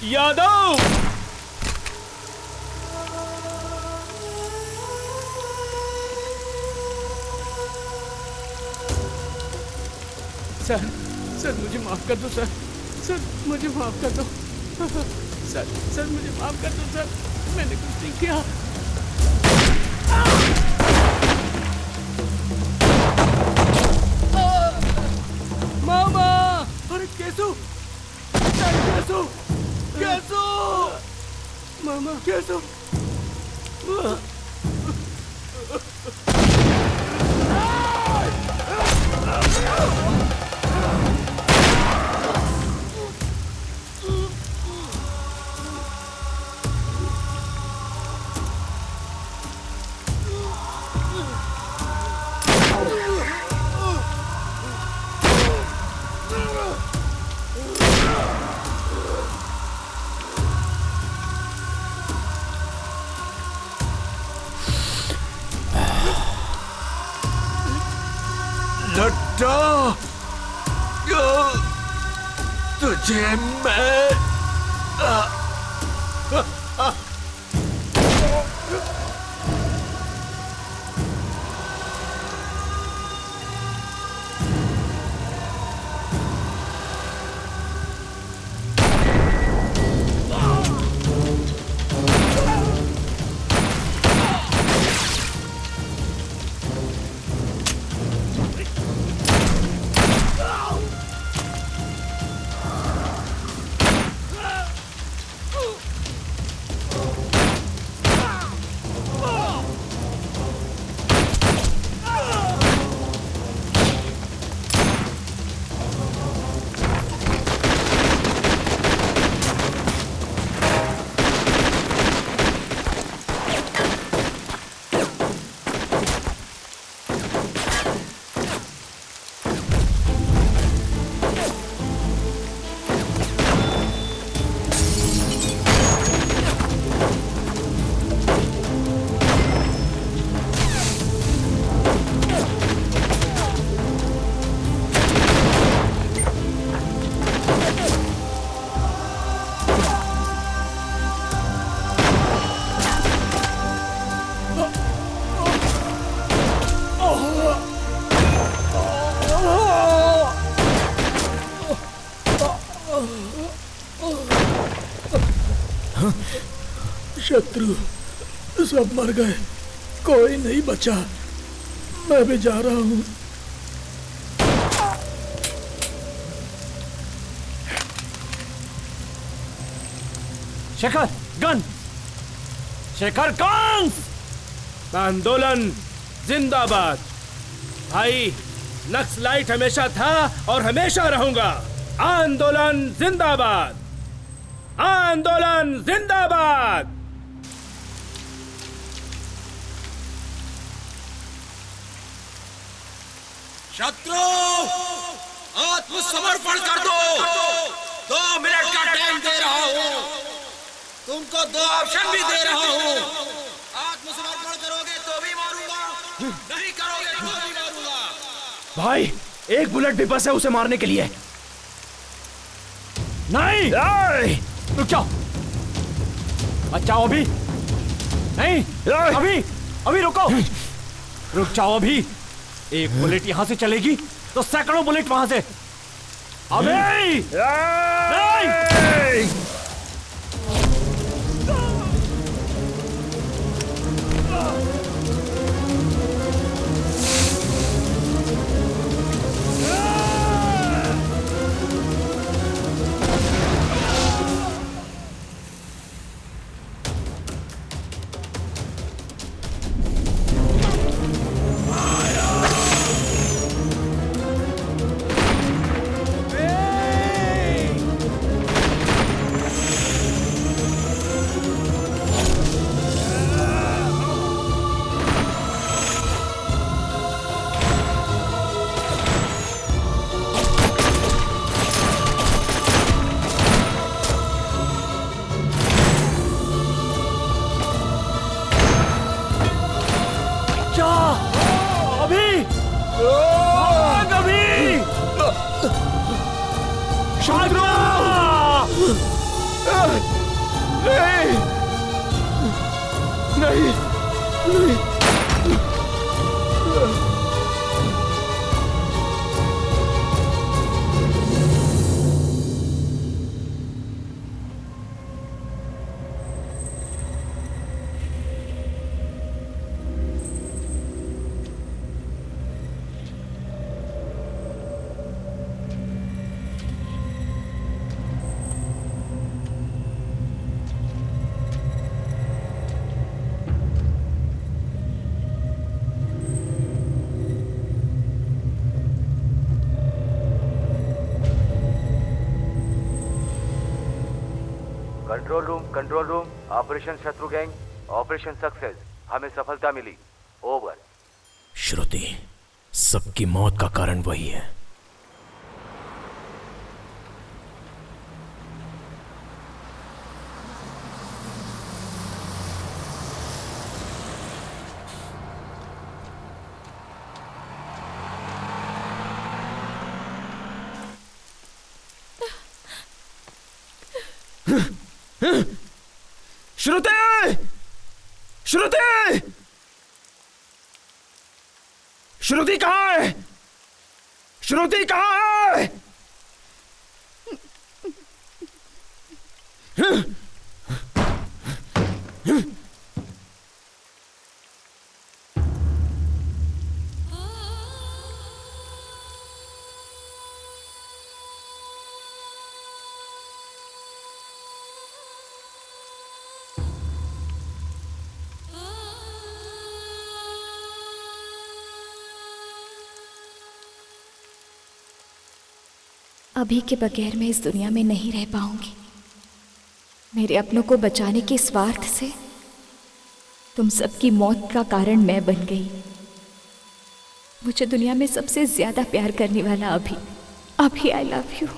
यादव सर मुझे माफ कर दो सर मुझे माफ कर दो सर मुझे माफ कर दो सर, मैंने कुछ नहीं किया। मामा, अरे कैसू मामा कैसू। लड्डा, तुझे मैं शत्रु सब मर गए, कोई नहीं बचा। मैं भी जा रहा हूं। Shekhar gun, Shekhar guns. आंदोलन जिंदाबाद। भाई नक्सलाइट हमेशा था और हमेशा रहूंगा। आंदोलन जिंदाबाद, आंदोलन जिंदाबाद। शत्रु आत्मसमर्पण कर दो। 2 मिनट का टाइम दे रहा हूं, तुमको 2 ऑप्शन भी दे रहा हूं। आत्मसमर्पण करोगे तो भी मारूंगा, नहीं करोगे तो भी मारूंगा। भाई एक बुलेट भी बस है उसे मारने के लिए। नहीं, रुक जाओ, बचाओ अभी, नहीं, अभी रुको, रुक जाओ अभी। एक बुलेट यहां से चलेगी तो सैकड़ों बुलेट वहां से। अभी नहीं। कंट्रोल रूम, ऑपरेशन शत्रु गैंग, ऑपरेशन सक्सेस, हमें सफलता मिली, ओवर। श्रुति, सबकी मौत का कारण वही है। श्रुति! श्रुति! श्रुति कहाँ है? श्रुति कहाँ है? अभी के बगैर मैं इस दुनिया में नहीं रह पाऊंगी। मेरे अपनों को बचाने के स्वार्थ से तुम सबकी मौत का कारण मैं बन गई। मुझे दुनिया में सबसे ज्यादा प्यार करने वाला अभी आई लव यू।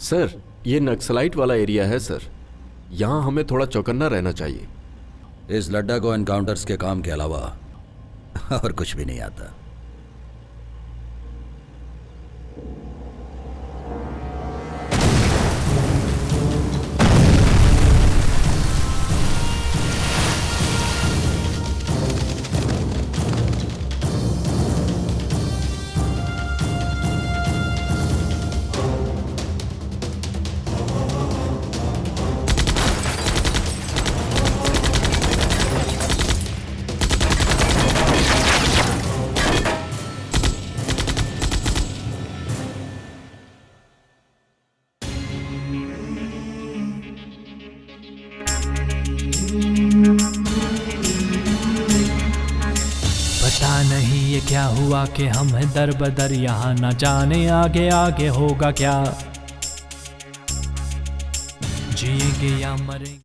सर, ये नक्सलाइट वाला एरिया है सर, यहाँ हमें थोड़ा चौकन्ना रहना चाहिए। इस लड्डा को एनकाउंटर्स के काम के अलावा और कुछ भी नहीं आता। ये क्या हुआ कि हम हैं दर बदर यहाँ, न जाने आगे आगे होगा क्या, जिएंगे या मरेंगे।